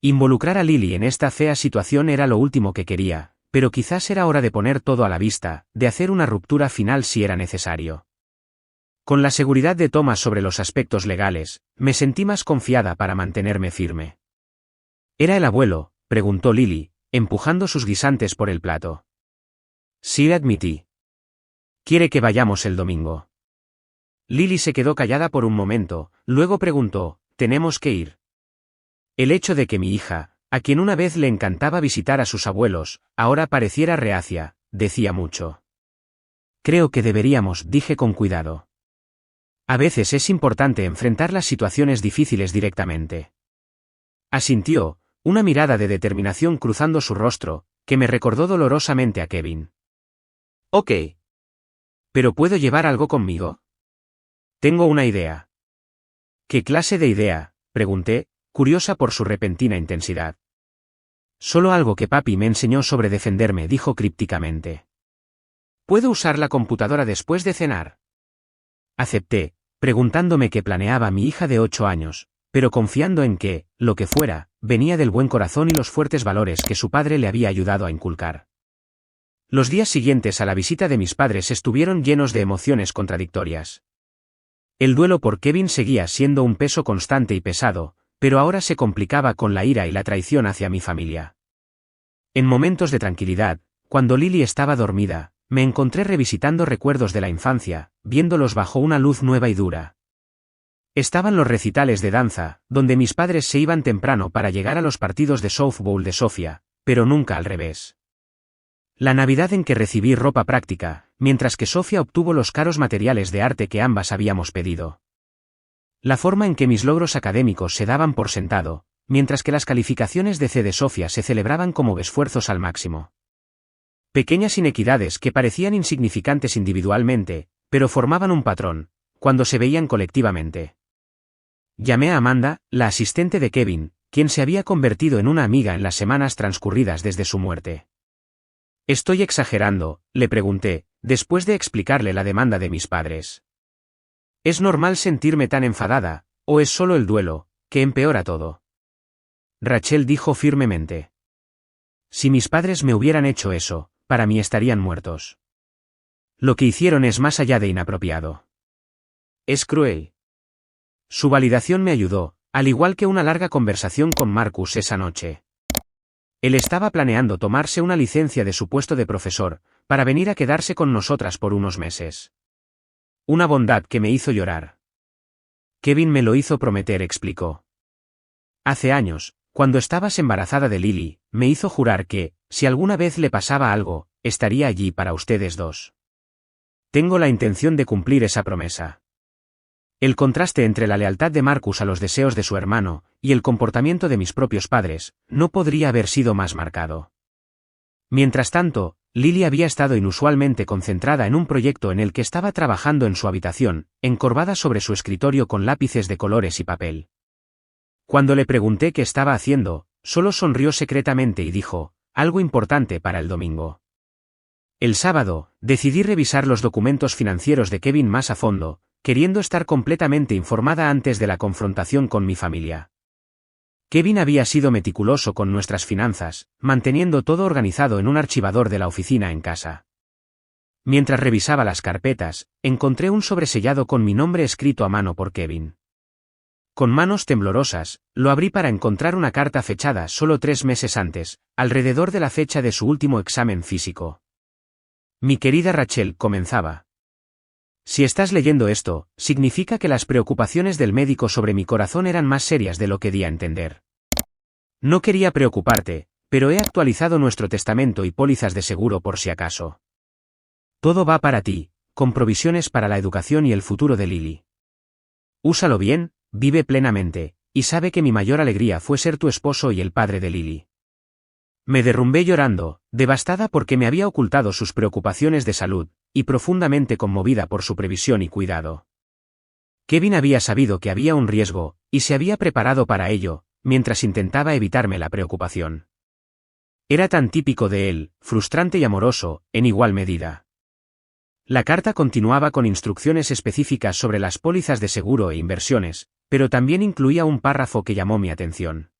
Involucrar a Lily en esta fea situación era lo último que quería, pero quizás era hora de poner todo a la vista, de hacer una ruptura final si era necesario. Con la seguridad de Thomas sobre los aspectos legales, me sentí más confiada para mantenerme firme. ¿Era el abuelo?, preguntó Lily, empujando sus guisantes por el plato. Sí, admití. ¿Quiere que vayamos el domingo? Lily se quedó callada por un momento, luego preguntó, ¿tenemos que ir? El hecho de que mi hija, a quien una vez le encantaba visitar a sus abuelos, ahora pareciera reacia, decía mucho. Creo que deberíamos, dije con cuidado. A veces es importante enfrentar las situaciones difíciles directamente. Asintió, una mirada de determinación cruzando su rostro, que me recordó dolorosamente a Kevin. Ok. ¿Pero puedo llevar algo conmigo? Tengo una idea. ¿Qué clase de idea?, pregunté, curiosa por su repentina intensidad. Solo algo que papi me enseñó sobre defenderme, dijo crípticamente. ¿Puedo usar la computadora después de cenar? Acepté, preguntándome qué planeaba mi hija de 8 años, pero confiando en que, lo que fuera, venía del buen corazón y los fuertes valores que su padre le había ayudado a inculcar. Los días siguientes a la visita de mis padres estuvieron llenos de emociones contradictorias. El duelo por Kevin seguía siendo un peso constante y pesado, pero ahora se complicaba con la ira y la traición hacia mi familia. En momentos de tranquilidad, cuando Lily estaba dormida, me encontré revisitando recuerdos de la infancia, viéndolos bajo una luz nueva y dura. Estaban los recitales de danza, donde mis padres se iban temprano para llegar a los partidos de softball de Sofía, pero nunca al revés. La Navidad en que recibí ropa práctica, mientras que Sofía obtuvo los caros materiales de arte que ambas habíamos pedido. La forma en que mis logros académicos se daban por sentado, mientras que las calificaciones de C de Sofía se celebraban como esfuerzos al máximo. Pequeñas inequidades que parecían insignificantes individualmente, pero formaban un patrón, cuando se veían colectivamente. Llamé a Amanda, la asistente de Kevin, quien se había convertido en una amiga en las semanas transcurridas desde su muerte. ¿Estoy exagerando?, le pregunté, después de explicarle la demanda de mis padres. ¿Es normal sentirme tan enfadada, o es solo el duelo, que empeora todo? Rachel dijo firmemente. Si mis padres me hubieran hecho eso, para mí estarían muertos. Lo que hicieron es más allá de inapropiado. Es cruel. Su validación me ayudó, al igual que una larga conversación con Marcus esa noche. Él estaba planeando tomarse una licencia de su puesto de profesor, para venir a quedarse con nosotras por unos meses. Una bondad que me hizo llorar. Kevin me lo hizo prometer, explicó. Hace años, cuando estabas embarazada de Lily, me hizo jurar que, si alguna vez le pasaba algo, estaría allí para ustedes dos. Tengo la intención de cumplir esa promesa. El contraste entre la lealtad de Marcus a los deseos de su hermano, y el comportamiento de mis propios padres, no podría haber sido más marcado. Mientras tanto, Lily había estado inusualmente concentrada en un proyecto en el que estaba trabajando en su habitación, encorvada sobre su escritorio con lápices de colores y papel. Cuando le pregunté qué estaba haciendo, solo sonrió secretamente y dijo, algo importante para el domingo. El sábado, decidí revisar los documentos financieros de Kevin más a fondo, queriendo estar completamente informada antes de la confrontación con mi familia. Kevin había sido meticuloso con nuestras finanzas, manteniendo todo organizado en un archivador de la oficina en casa. Mientras revisaba las carpetas, encontré un sobresellado con mi nombre escrito a mano por Kevin. Con manos temblorosas, lo abrí para encontrar una carta fechada solo 3 meses antes, alrededor de la fecha de su último examen físico. Mi querida Rachel, comenzaba. Si estás leyendo esto, significa que las preocupaciones del médico sobre mi corazón eran más serias de lo que di a entender. No quería preocuparte, pero he actualizado nuestro testamento y pólizas de seguro por si acaso. Todo va para ti, con provisiones para la educación y el futuro de Lily. Úsalo bien, vive plenamente, y sabe que mi mayor alegría fue ser tu esposo y el padre de Lily. Me derrumbé llorando, devastada porque me había ocultado sus preocupaciones de salud, y profundamente conmovida por su previsión y cuidado. Kevin había sabido que había un riesgo, y se había preparado para ello, mientras intentaba evitarme la preocupación. Era tan típico de él, frustrante y amoroso, en igual medida. La carta continuaba con instrucciones específicas sobre las pólizas de seguro e inversiones, pero también incluía un párrafo que llamó mi atención.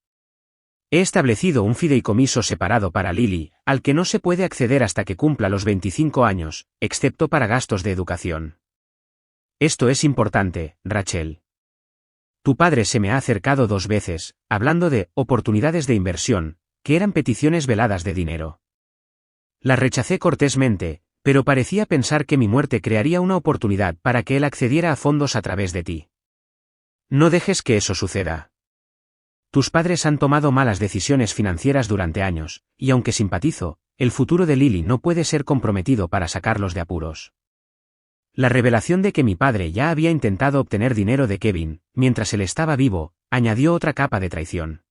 He establecido un fideicomiso separado para Lily, al que no se puede acceder hasta que cumpla los 25 años, excepto para gastos de educación. Esto es importante, Rachel. Tu padre se me ha acercado 2 veces, hablando de oportunidades de inversión, que eran peticiones veladas de dinero. Las rechacé cortésmente, pero parecía pensar que mi muerte crearía una oportunidad para que él accediera a fondos a través de ti. No dejes que eso suceda. Tus padres han tomado malas decisiones financieras durante años, y aunque simpatizo, el futuro de Lily no puede ser comprometido para sacarlos de apuros. La revelación de que mi padre ya había intentado obtener dinero de Kevin, mientras él estaba vivo, añadió otra capa de traición.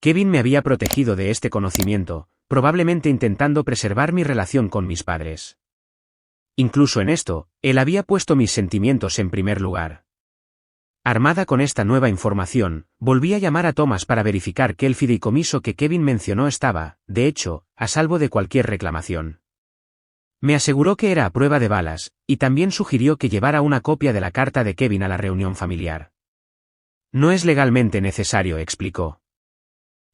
Kevin me había protegido de este conocimiento, probablemente intentando preservar mi relación con mis padres. Incluso en esto, él había puesto mis sentimientos en primer lugar. Armada con esta nueva información, volví a llamar a Thomas para verificar que el fideicomiso que Kevin mencionó estaba, de hecho, a salvo de cualquier reclamación. Me aseguró que era a prueba de balas, y también sugirió que llevara una copia de la carta de Kevin a la reunión familiar. No es legalmente necesario, explicó.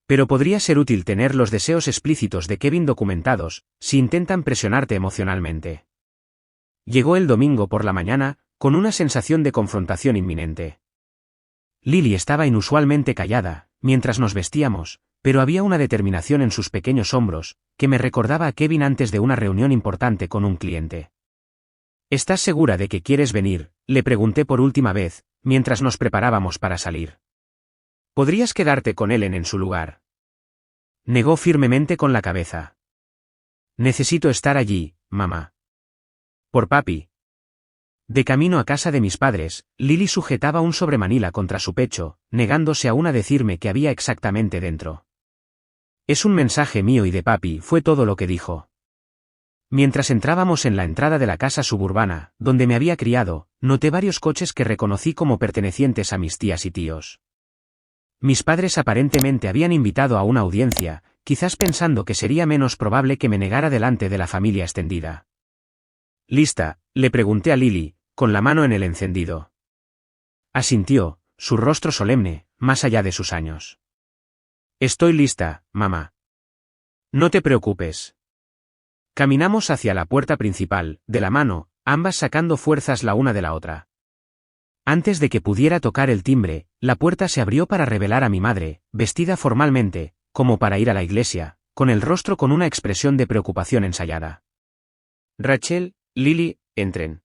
Pero podría ser útil tener los deseos explícitos de Kevin documentados, si intentan presionarte emocionalmente. Llegó el domingo por la mañana, con una sensación de confrontación inminente. Lily estaba inusualmente callada, mientras nos vestíamos, pero había una determinación en sus pequeños hombros, que me recordaba a Kevin antes de una reunión importante con un cliente. ¿Estás segura de que quieres venir?, le pregunté por última vez, mientras nos preparábamos para salir. ¿Podrías quedarte con Ellen en su lugar? Negó firmemente con la cabeza. Necesito estar allí, mamá. Por papi. De camino a casa de mis padres, Lily sujetaba un sobremanila contra su pecho, negándose aún a decirme qué había exactamente dentro. Es un mensaje mío y de papi, fue todo lo que dijo. Mientras entrábamos en la entrada de la casa suburbana, donde me había criado, noté varios coches que reconocí como pertenecientes a mis tías y tíos. Mis padres aparentemente habían invitado a una audiencia, quizás pensando que sería menos probable que me negara delante de la familia extendida. ¿Lista?, le pregunté a Lily, con la mano en el encendido. Asintió, su rostro solemne, más allá de sus años. Estoy lista, mamá. No te preocupes. Caminamos hacia la puerta principal, de la mano, ambas sacando fuerzas la una de la otra. Antes de que pudiera tocar el timbre, la puerta se abrió para revelar a mi madre, vestida formalmente, como para ir a la iglesia, con el rostro con una expresión de preocupación ensayada. Rachel, Lily, entren.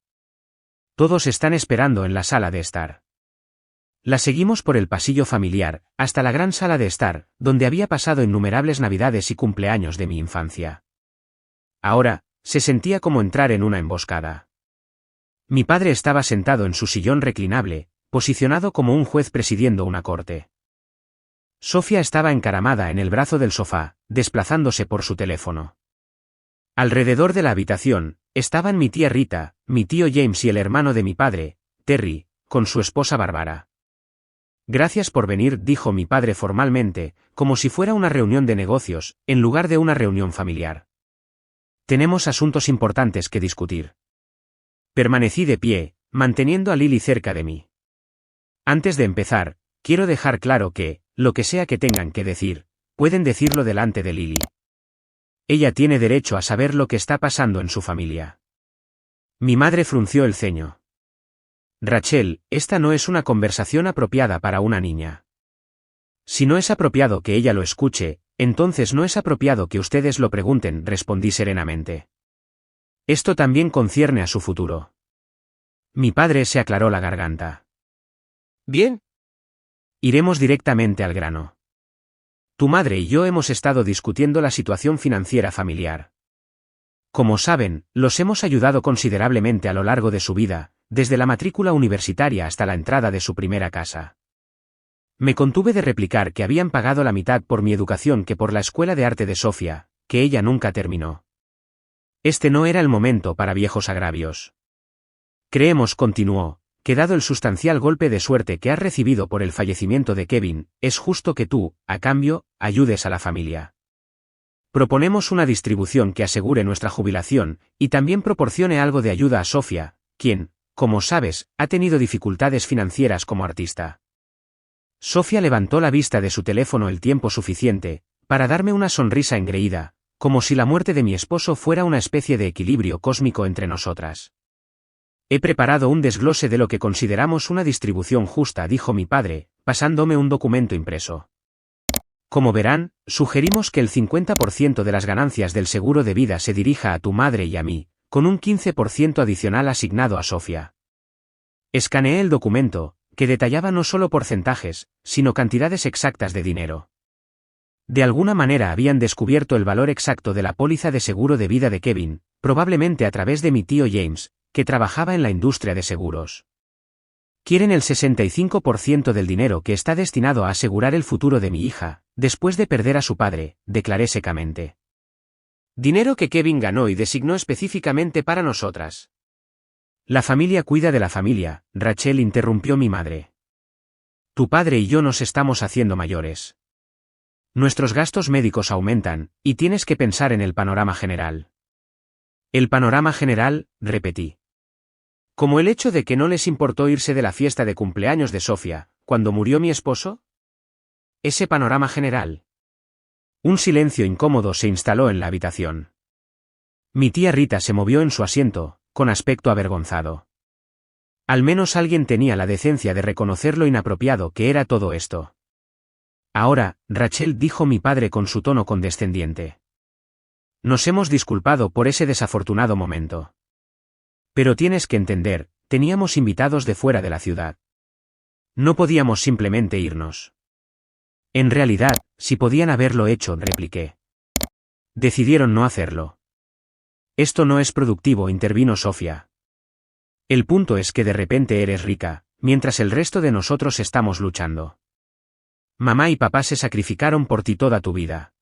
Todos están esperando en la sala de estar. La seguimos por el pasillo familiar, hasta la gran sala de estar, donde había pasado innumerables navidades y cumpleaños de mi infancia. Ahora, se sentía como entrar en una emboscada. Mi padre estaba sentado en su sillón reclinable, posicionado como un juez presidiendo una corte. Sofía estaba encaramada en el brazo del sofá, desplazándose por su teléfono. Alrededor de la habitación, estaban mi tía Rita, mi tío James y el hermano de mi padre, Terry, con su esposa Bárbara. Gracias por venir, dijo mi padre formalmente, como si fuera una reunión de negocios, en lugar de una reunión familiar. Tenemos asuntos importantes que discutir. Permanecí de pie, manteniendo a Lily cerca de mí. Antes de empezar, quiero dejar claro que, lo que sea que tengan que decir, pueden decirlo delante de Lily. Ella tiene derecho a saber lo que está pasando en su familia. Mi madre frunció el ceño. Rachel, esta no es una conversación apropiada para una niña. Si no es apropiado que ella lo escuche, entonces no es apropiado que ustedes lo pregunten, respondí serenamente. Esto también concierne a su futuro. Mi padre se aclaró la garganta. Bien. Iremos directamente al grano. Tu madre y yo hemos estado discutiendo la situación financiera familiar. Como saben, los hemos ayudado considerablemente a lo largo de su vida, desde la matrícula universitaria hasta la entrada de su primera casa. Me contuve de replicar que habían pagado la mitad por mi educación que por la escuela de arte de Sofía, que ella nunca terminó. Este no era el momento para viejos agravios. Creemos, continuó, que dado el sustancial golpe de suerte que has recibido por el fallecimiento de Kevin, es justo que tú, a cambio, ayudes a la familia. Proponemos una distribución que asegure nuestra jubilación, y también proporcione algo de ayuda a Sofía, quien, como sabes, ha tenido dificultades financieras como artista. Sofía levantó la vista de su teléfono el tiempo suficiente, para darme una sonrisa engreída, como si la muerte de mi esposo fuera una especie de equilibrio cósmico entre nosotras. He preparado un desglose de lo que consideramos una distribución justa, dijo mi padre, pasándome un documento impreso. Como verán, sugerimos que el 50% de las ganancias del seguro de vida se dirija a tu madre y a mí, con un 15% adicional asignado a Sofía. Escaneé el documento, que detallaba no solo porcentajes, sino cantidades exactas de dinero. De alguna manera habían descubierto el valor exacto de la póliza de seguro de vida de Kevin, probablemente a través de mi tío James, que trabajaba en la industria de seguros. Quieren el 65% del dinero que está destinado a asegurar el futuro de mi hija, después de perder a su padre, declaré secamente. Dinero que Kevin ganó y designó específicamente para nosotras. La familia cuida de la familia, Rachel, interrumpió mi madre. Tu padre y yo nos estamos haciendo mayores. Nuestros gastos médicos aumentan, y tienes que pensar en el panorama general. El panorama general, repetí. ¿Como el hecho de que no les importó irse de la fiesta de cumpleaños de Sofía, cuando murió mi esposo? Ese panorama general. Un silencio incómodo se instaló en la habitación. Mi tía Rita se movió en su asiento, con aspecto avergonzado. Al menos alguien tenía la decencia de reconocer lo inapropiado que era todo esto. Ahora, Rachel, dijo mi padre con su tono condescendiente. Nos hemos disculpado por ese desafortunado momento. Pero tienes que entender, teníamos invitados de fuera de la ciudad. No podíamos simplemente irnos. En realidad, si podían haberlo hecho, repliqué. Decidieron no hacerlo. Esto no es productivo, intervino Sofía. El punto es que de repente eres rica, mientras el resto de nosotros estamos luchando. Mamá y papá se sacrificaron por ti toda tu vida.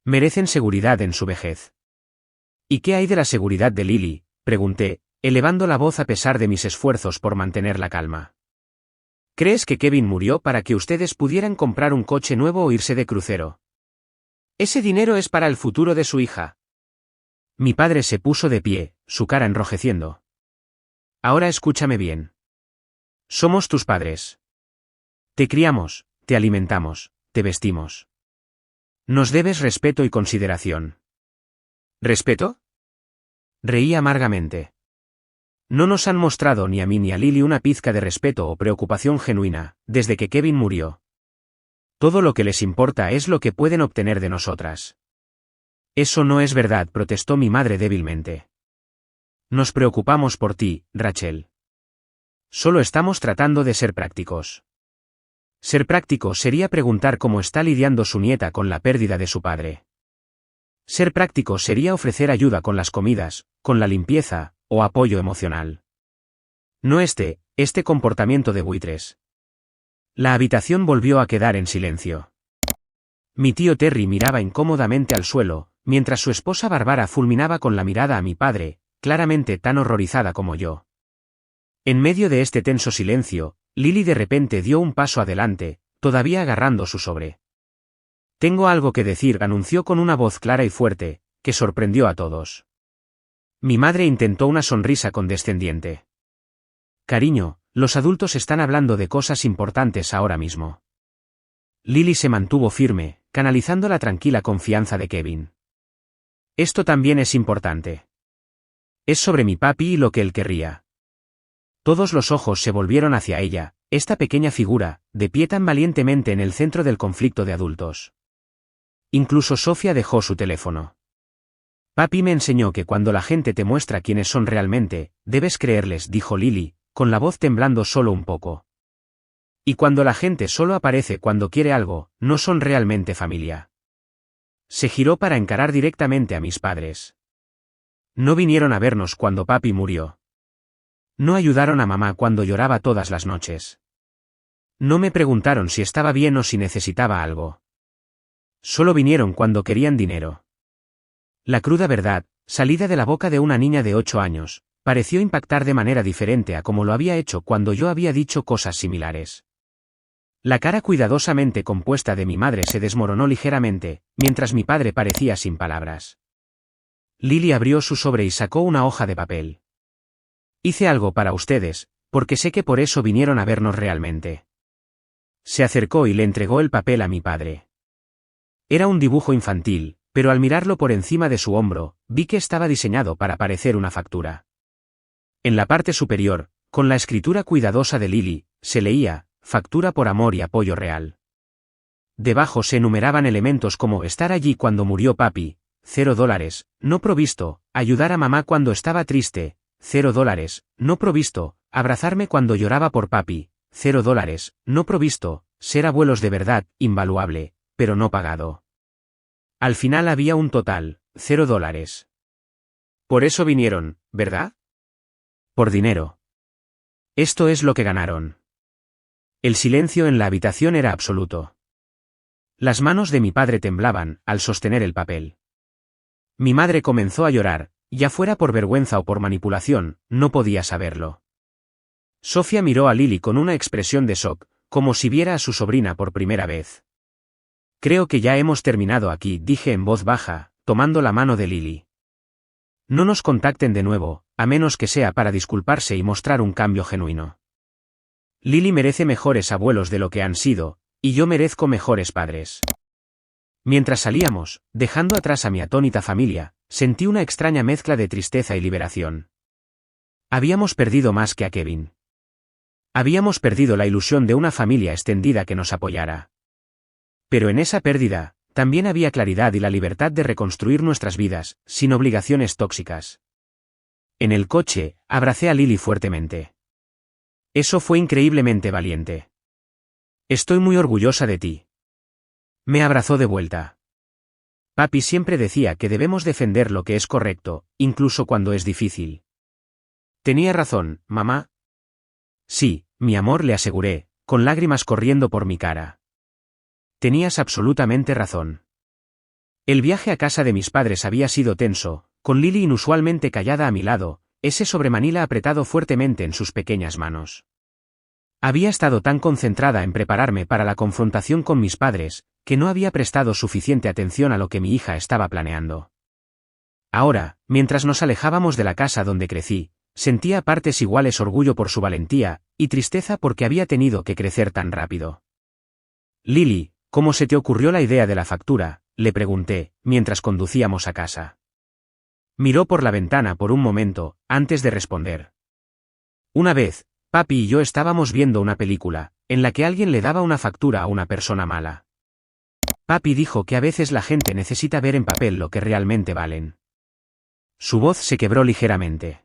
Merecen seguridad en su vejez. ¿Y qué hay de la seguridad de Lily?, pregunté, elevando la voz a pesar de mis esfuerzos por mantener la calma. ¿Crees que Kevin murió para que ustedes pudieran comprar un coche nuevo o irse de crucero? Ese dinero es para el futuro de su hija. Mi padre se puso de pie, su cara enrojeciendo. Ahora escúchame bien. Somos tus padres. Te criamos, te alimentamos, te vestimos. Nos debes respeto y consideración. ¿Respeto? Reí amargamente. No nos han mostrado ni a mí ni a Lily una pizca de respeto o preocupación genuina, desde que Kevin murió. Todo lo que les importa es lo que pueden obtener de nosotras. Eso no es verdad, protestó mi madre débilmente. Nos preocupamos por ti, Rachel. Solo estamos tratando de ser prácticos. Ser práctico sería preguntar cómo está lidiando su nieta con la pérdida de su padre. Ser práctico sería ofrecer ayuda con las comidas, con la limpieza, o apoyo emocional. No este comportamiento de buitres. La habitación volvió a quedar en silencio. Mi tío Terry miraba incómodamente al suelo, mientras su esposa Bárbara fulminaba con la mirada a mi padre, claramente tan horrorizada como yo. En medio de este tenso silencio, Lily de repente dio un paso adelante, todavía agarrando su sobre. Tengo algo que decir, anunció con una voz clara y fuerte, que sorprendió a todos. Mi madre intentó una sonrisa condescendiente. Cariño, los adultos están hablando de cosas importantes ahora mismo. Lily se mantuvo firme, canalizando la tranquila confianza de Kevin. Esto también es importante. Es sobre mi papi y lo que él querría. Todos los ojos se volvieron hacia ella, esta pequeña figura, de pie tan valientemente en el centro del conflicto de adultos. Incluso Sofía dejó su teléfono. Papi me enseñó que cuando la gente te muestra quiénes son realmente, debes creerles, dijo Lily, con la voz temblando solo un poco. Y cuando la gente solo aparece cuando quiere algo, no son realmente familia. Se giró para encarar directamente a mis padres. No vinieron a vernos cuando papi murió. No ayudaron a mamá cuando lloraba todas las noches. No me preguntaron si estaba bien o si necesitaba algo. Solo vinieron cuando querían dinero. La cruda verdad, salida de la boca de una niña de 8 años, pareció impactar de manera diferente a como lo había hecho cuando yo había dicho cosas similares. La cara cuidadosamente compuesta de mi madre se desmoronó ligeramente, mientras mi padre parecía sin palabras. Lily abrió su sobre y sacó una hoja de papel. Hice algo para ustedes, porque sé que por eso vinieron a vernos realmente. Se acercó y le entregó el papel a mi padre. Era un dibujo infantil, pero al mirarlo por encima de su hombro, vi que estaba diseñado para parecer una factura. En la parte superior, con la escritura cuidadosa de Lily, se leía, factura por amor y apoyo real. Debajo se enumeraban elementos como estar allí cuando murió papi, $0, no provisto, ayudar a mamá cuando estaba triste, $0, no provisto, abrazarme cuando lloraba por papi, $0, no provisto, ser abuelos de verdad, invaluable, pero no pagado. Al final había un total, $0. Por eso vinieron, ¿verdad? Por dinero. Esto es lo que ganaron. El silencio en la habitación era absoluto. Las manos de mi padre temblaban al sostener el papel. Mi madre comenzó a llorar, ya fuera por vergüenza o por manipulación, no podía saberlo. Sofía miró a Lily con una expresión de shock, como si viera a su sobrina por primera vez. Creo que ya hemos terminado aquí, dije en voz baja, tomando la mano de Lily. No nos contacten de nuevo, a menos que sea para disculparse y mostrar un cambio genuino. Lily merece mejores abuelos de lo que han sido, y yo merezco mejores padres. Mientras salíamos, dejando atrás a mi atónita familia, sentí una extraña mezcla de tristeza y liberación. Habíamos perdido más que a Kevin. Habíamos perdido la ilusión de una familia extendida que nos apoyara. Pero en esa pérdida, también había claridad y la libertad de reconstruir nuestras vidas, sin obligaciones tóxicas. En el coche, abracé a Lily fuertemente. Eso fue increíblemente valiente. Estoy muy orgullosa de ti. Me abrazó de vuelta. Papi siempre decía que debemos defender lo que es correcto, incluso cuando es difícil. Tenía razón, mamá. Sí, mi amor, le aseguré, con lágrimas corriendo por mi cara. Tenías absolutamente razón. El viaje a casa de mis padres había sido tenso, con Lily inusualmente callada a mi lado, ese sobremanila apretado fuertemente en sus pequeñas manos. Había estado tan concentrada en prepararme para la confrontación con mis padres, que no había prestado suficiente atención a lo que mi hija estaba planeando. Ahora, mientras nos alejábamos de la casa donde crecí, sentía a partes iguales orgullo por su valentía, y tristeza porque había tenido que crecer tan rápido. Lily, ¿cómo se te ocurrió la idea de la factura?, le pregunté, mientras conducíamos a casa. Miró por la ventana por un momento, antes de responder. Una vez, papi y yo estábamos viendo una película, en la que alguien le daba una factura a una persona mala. Papi dijo que a veces la gente necesita ver en papel lo que realmente valen. Su voz se quebró ligeramente.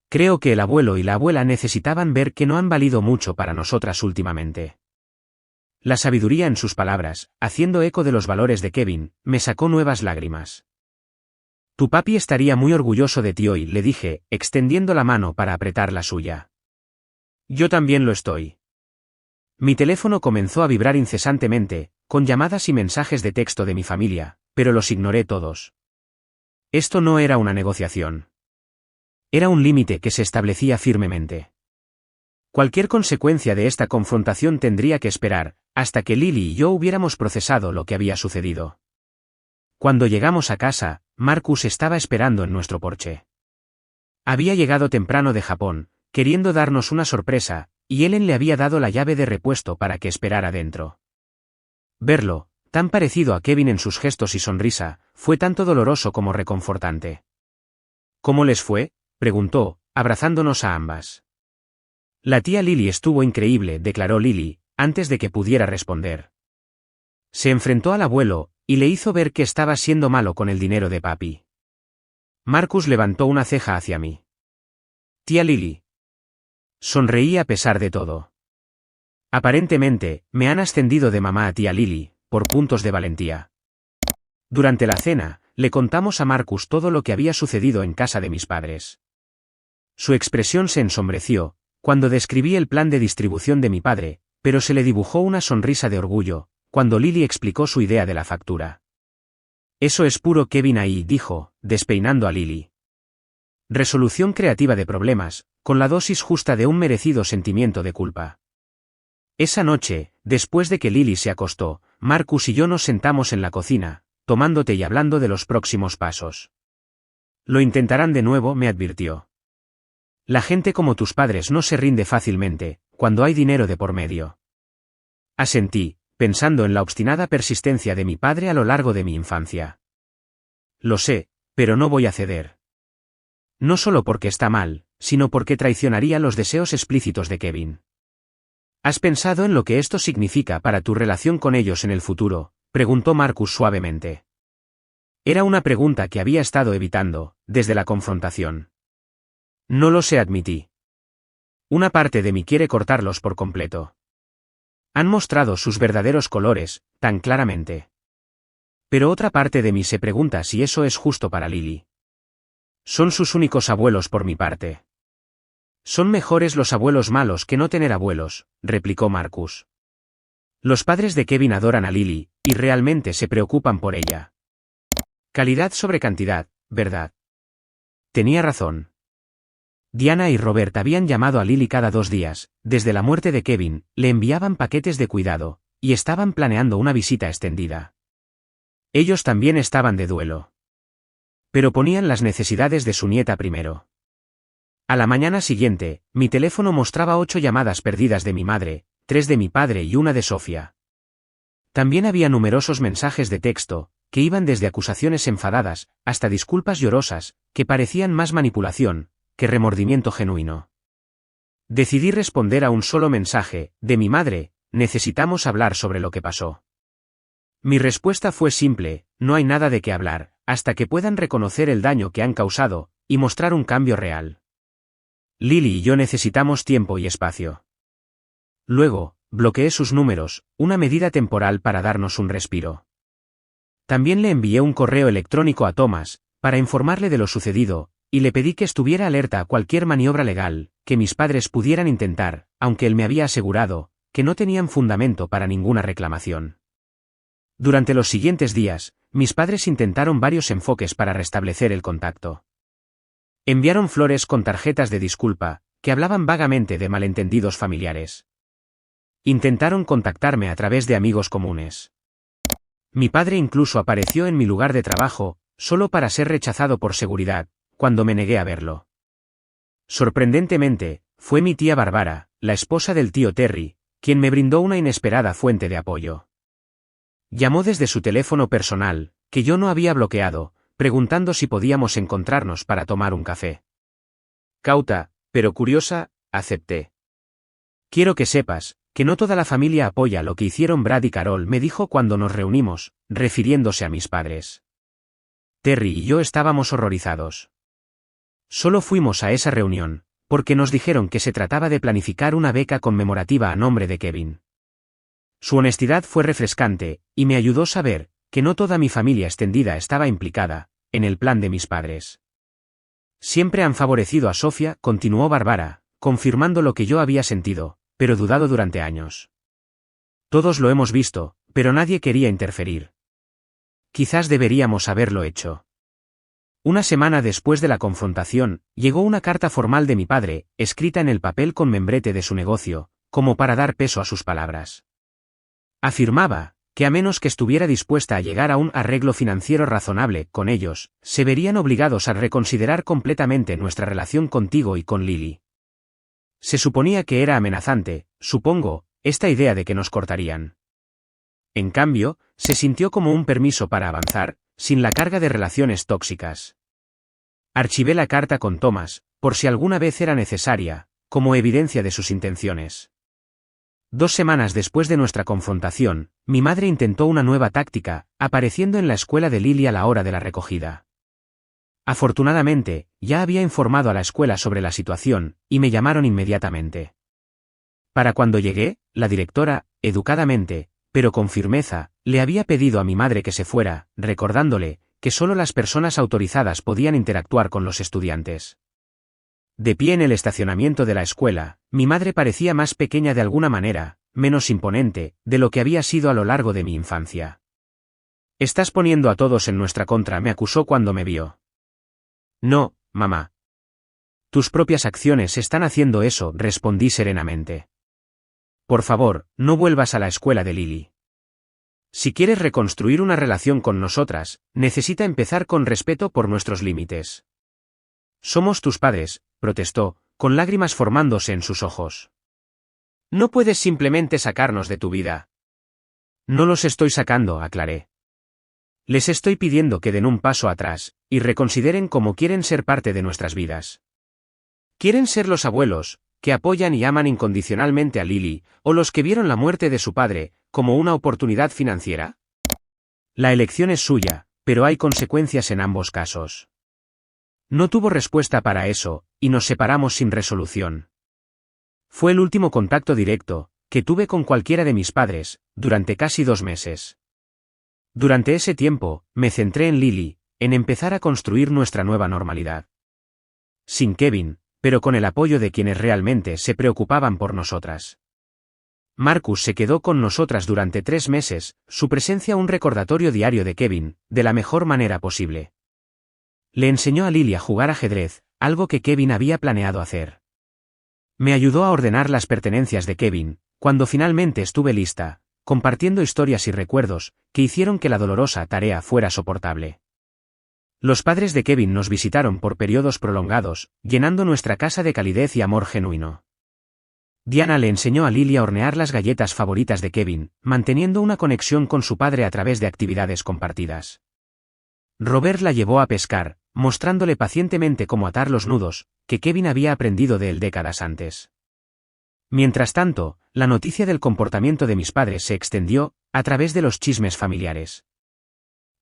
Creo que el abuelo y la abuela necesitaban ver que no han valido mucho para nosotras últimamente. La sabiduría en sus palabras, haciendo eco de los valores de Kevin, me sacó nuevas lágrimas. Tu papi estaría muy orgulloso de ti hoy, le dije, extendiendo la mano para apretar la suya. Yo también lo estoy. Mi teléfono comenzó a vibrar incesantemente, con llamadas y mensajes de texto de mi familia, pero los ignoré todos. Esto no era una negociación. Era un límite que se establecía firmemente. Cualquier consecuencia de esta confrontación tendría que esperar, hasta que Lily y yo hubiéramos procesado lo que había sucedido. Cuando llegamos a casa, Marcus estaba esperando en nuestro porche. Había llegado temprano de Japón, queriendo darnos una sorpresa, y Ellen le había dado la llave de repuesto para que esperara dentro. Verlo, tan parecido a Kevin en sus gestos y sonrisa, fue tanto doloroso como reconfortante. ¿Cómo les fue?, preguntó, abrazándonos a ambas. La tía Lily estuvo increíble, declaró Lily, antes de que pudiera responder. Se enfrentó al abuelo, y le hizo ver que estaba siendo malo con el dinero de papi. Marcus levantó una ceja hacia mí. Tía Lily. Sonreí a pesar de todo. Aparentemente, me han ascendido de mamá a tía Lily, por puntos de valentía. Durante la cena, le contamos a Marcus todo lo que había sucedido en casa de mis padres. Su expresión se ensombreció, cuando describí el plan de distribución de mi padre, pero se le dibujó una sonrisa de orgullo, cuando Lily explicó su idea de la factura. Eso es puro Kevin ahí, dijo, despeinando a Lily. Resolución creativa de problemas, con la dosis justa de un merecido sentimiento de culpa. Esa noche, después de que Lily se acostó, Marcus y yo nos sentamos en la cocina, tomando té y hablando de los próximos pasos. Lo intentarán de nuevo, me advirtió. La gente como tus padres no se rinde fácilmente, cuando hay dinero de por medio. Asentí, pensando en la obstinada persistencia de mi padre a lo largo de mi infancia. Lo sé, pero no voy a ceder. No solo porque está mal, sino porque traicionaría los deseos explícitos de Kevin. ¿Has pensado en lo que esto significa para tu relación con ellos en el futuro?, preguntó Marcus suavemente. Era una pregunta que había estado evitando, desde la confrontación. No lo sé, admití. Una parte de mí quiere cortarlos por completo. Han mostrado sus verdaderos colores, tan claramente. Pero otra parte de mí se pregunta si eso es justo para Lily. Son sus únicos abuelos por mi parte. Son mejores los abuelos malos que no tener abuelos, replicó Marcus. Los padres de Kevin adoran a Lily, y realmente se preocupan por ella. Calidad sobre cantidad, ¿verdad? Tenía razón. Diana y Robert habían llamado a Lily cada 2 días, desde la muerte de Kevin, le enviaban paquetes de cuidado, y estaban planeando una visita extendida. Ellos también estaban de duelo. Pero ponían las necesidades de su nieta primero. A la mañana siguiente, mi teléfono mostraba 8 llamadas perdidas de mi madre, 3 de mi padre y 1 de Sofía. También había numerosos mensajes de texto, que iban desde acusaciones enfadadas, hasta disculpas llorosas, que parecían más manipulación que remordimiento genuino. Decidí responder a un solo mensaje, de mi madre: necesitamos hablar sobre lo que pasó. Mi respuesta fue simple: no hay nada de qué hablar, hasta que puedan reconocer el daño que han causado, y mostrar un cambio real. Lily y yo necesitamos tiempo y espacio. Luego, bloqueé sus números, una medida temporal para darnos un respiro. También le envié un correo electrónico a Thomas, para informarle de lo sucedido, y le pedí que estuviera alerta a cualquier maniobra legal que mis padres pudieran intentar, aunque él me había asegurado que no tenían fundamento para ninguna reclamación. Durante los siguientes días, mis padres intentaron varios enfoques para restablecer el contacto. Enviaron flores con tarjetas de disculpa, que hablaban vagamente de malentendidos familiares. Intentaron contactarme a través de amigos comunes. Mi padre incluso apareció en mi lugar de trabajo, solo para ser rechazado por seguridad, cuando me negué a verlo. Sorprendentemente, fue mi tía Bárbara, la esposa del tío Terry, quien me brindó una inesperada fuente de apoyo. Llamó desde su teléfono personal, que yo no había bloqueado, preguntando si podíamos encontrarnos para tomar un café. Cauta, pero curiosa, acepté. Quiero que sepas que no toda la familia apoya lo que hicieron Brad y Carol, me dijo cuando nos reunimos, refiriéndose a mis padres. Terry y yo estábamos horrorizados. Solo fuimos a esa reunión, porque nos dijeron que se trataba de planificar una beca conmemorativa a nombre de Kevin. Su honestidad fue refrescante, y me ayudó a saber que no toda mi familia extendida estaba implicada en el plan de mis padres. Siempre han favorecido a Sofía, continuó Bárbara, confirmando lo que yo había sentido, pero dudado durante años. Todos lo hemos visto, pero nadie quería interferir. Quizás deberíamos haberlo hecho. Una semana después de la confrontación, llegó una carta formal de mi padre, escrita en el papel con membrete de su negocio, como para dar peso a sus palabras. Afirmaba que a menos que estuviera dispuesta a llegar a un arreglo financiero razonable con ellos, se verían obligados a reconsiderar completamente nuestra relación contigo y con Lily. Se suponía que era amenazante, supongo, esta idea de que nos cortarían. En cambio, se sintió como un permiso para avanzar, sin la carga de relaciones tóxicas. Archivé la carta con Thomas, por si alguna vez era necesaria, como evidencia de sus intenciones. 2 semanas después de nuestra confrontación, mi madre intentó una nueva táctica, apareciendo en la escuela de Lily a la hora de la recogida. Afortunadamente, ya había informado a la escuela sobre la situación, y me llamaron inmediatamente. Para cuando llegué, la directora, educadamente, pero con firmeza, le había pedido a mi madre que se fuera, recordándole que solo las personas autorizadas podían interactuar con los estudiantes. De pie en el estacionamiento de la escuela, mi madre parecía más pequeña de alguna manera, menos imponente, de lo que había sido a lo largo de mi infancia. «Estás poniendo a todos en nuestra contra», me acusó cuando me vio. «No, mamá. Tus propias acciones están haciendo eso», respondí serenamente. «Por favor, no vuelvas a la escuela de Lily. Si quieres reconstruir una relación con nosotras, necesita empezar con respeto por nuestros límites». «Somos tus padres», protestó, con lágrimas formándose en sus ojos. «No puedes simplemente sacarnos de tu vida». «No los estoy sacando», aclaré. «Les estoy pidiendo que den un paso atrás, y reconsideren cómo quieren ser parte de nuestras vidas. ¿Quieren ser los abuelos, que apoyan y aman incondicionalmente a Lily, o los que vieron la muerte de su padre, como una oportunidad financiera? La elección es suya, pero hay consecuencias en ambos casos». No tuvo respuesta para eso, y nos separamos sin resolución. Fue el último contacto directo que tuve con cualquiera de mis padres, durante casi 2 meses. Durante ese tiempo, me centré en Lily, en empezar a construir nuestra nueva normalidad. Sin Kevin, pero con el apoyo de quienes realmente se preocupaban por nosotras. Marcus se quedó con nosotras durante 3 meses, su presencia un recordatorio diario de Kevin, de la mejor manera posible. Le enseñó a Lily a jugar ajedrez, algo que Kevin había planeado hacer. Me ayudó a ordenar las pertenencias de Kevin, cuando finalmente estuve lista, compartiendo historias y recuerdos, que hicieron que la dolorosa tarea fuera soportable. Los padres de Kevin nos visitaron por periodos prolongados, llenando nuestra casa de calidez y amor genuino. Diana le enseñó a Lily a hornear las galletas favoritas de Kevin, manteniendo una conexión con su padre a través de actividades compartidas. Robert la llevó a pescar, mostrándole pacientemente cómo atar los nudos, que Kevin había aprendido de él décadas antes. Mientras tanto, la noticia del comportamiento de mis padres se extendió, a través de los chismes familiares.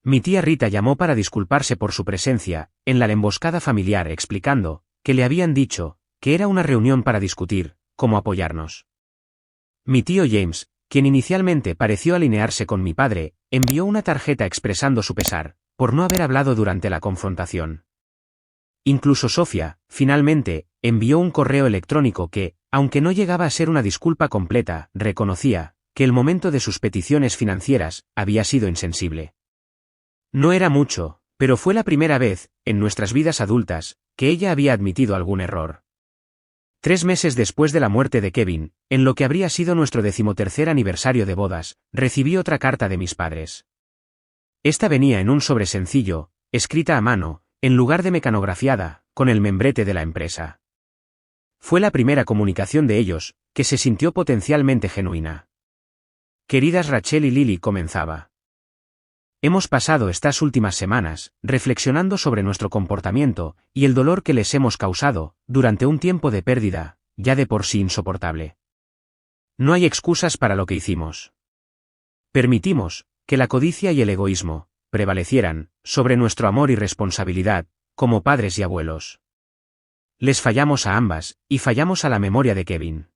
Mi tía Rita llamó para disculparse por su presencia, en la emboscada familiar, explicando que le habían dicho que era una reunión para discutir cómo apoyarnos. Mi tío James, quien inicialmente pareció alinearse con mi padre, envió una tarjeta expresando su pesar por no haber hablado durante la confrontación. Incluso Sofía, finalmente, envió un correo electrónico que, aunque no llegaba a ser una disculpa completa, reconocía que el momento de sus peticiones financieras había sido insensible. No era mucho, pero fue la primera vez, en nuestras vidas adultas, que ella había admitido algún error. 3 meses después de la muerte de Kevin, en lo que habría sido nuestro 13º aniversario de bodas, recibí otra carta de mis padres. Esta venía en un sobre sencillo, escrita a mano, en lugar de mecanografiada, con el membrete de la empresa. Fue la primera comunicación de ellos, que se sintió potencialmente genuina. «Queridas Rachel y Lily», comenzaba. «Hemos pasado estas últimas semanas, reflexionando sobre nuestro comportamiento, y el dolor que les hemos causado, durante un tiempo de pérdida, ya de por sí insoportable. No hay excusas para lo que hicimos. Permitimos que la codicia y el egoísmo prevalecieran sobre nuestro amor y responsabilidad, como padres y abuelos. Les fallamos a ambas, y fallamos a la memoria de Kevin».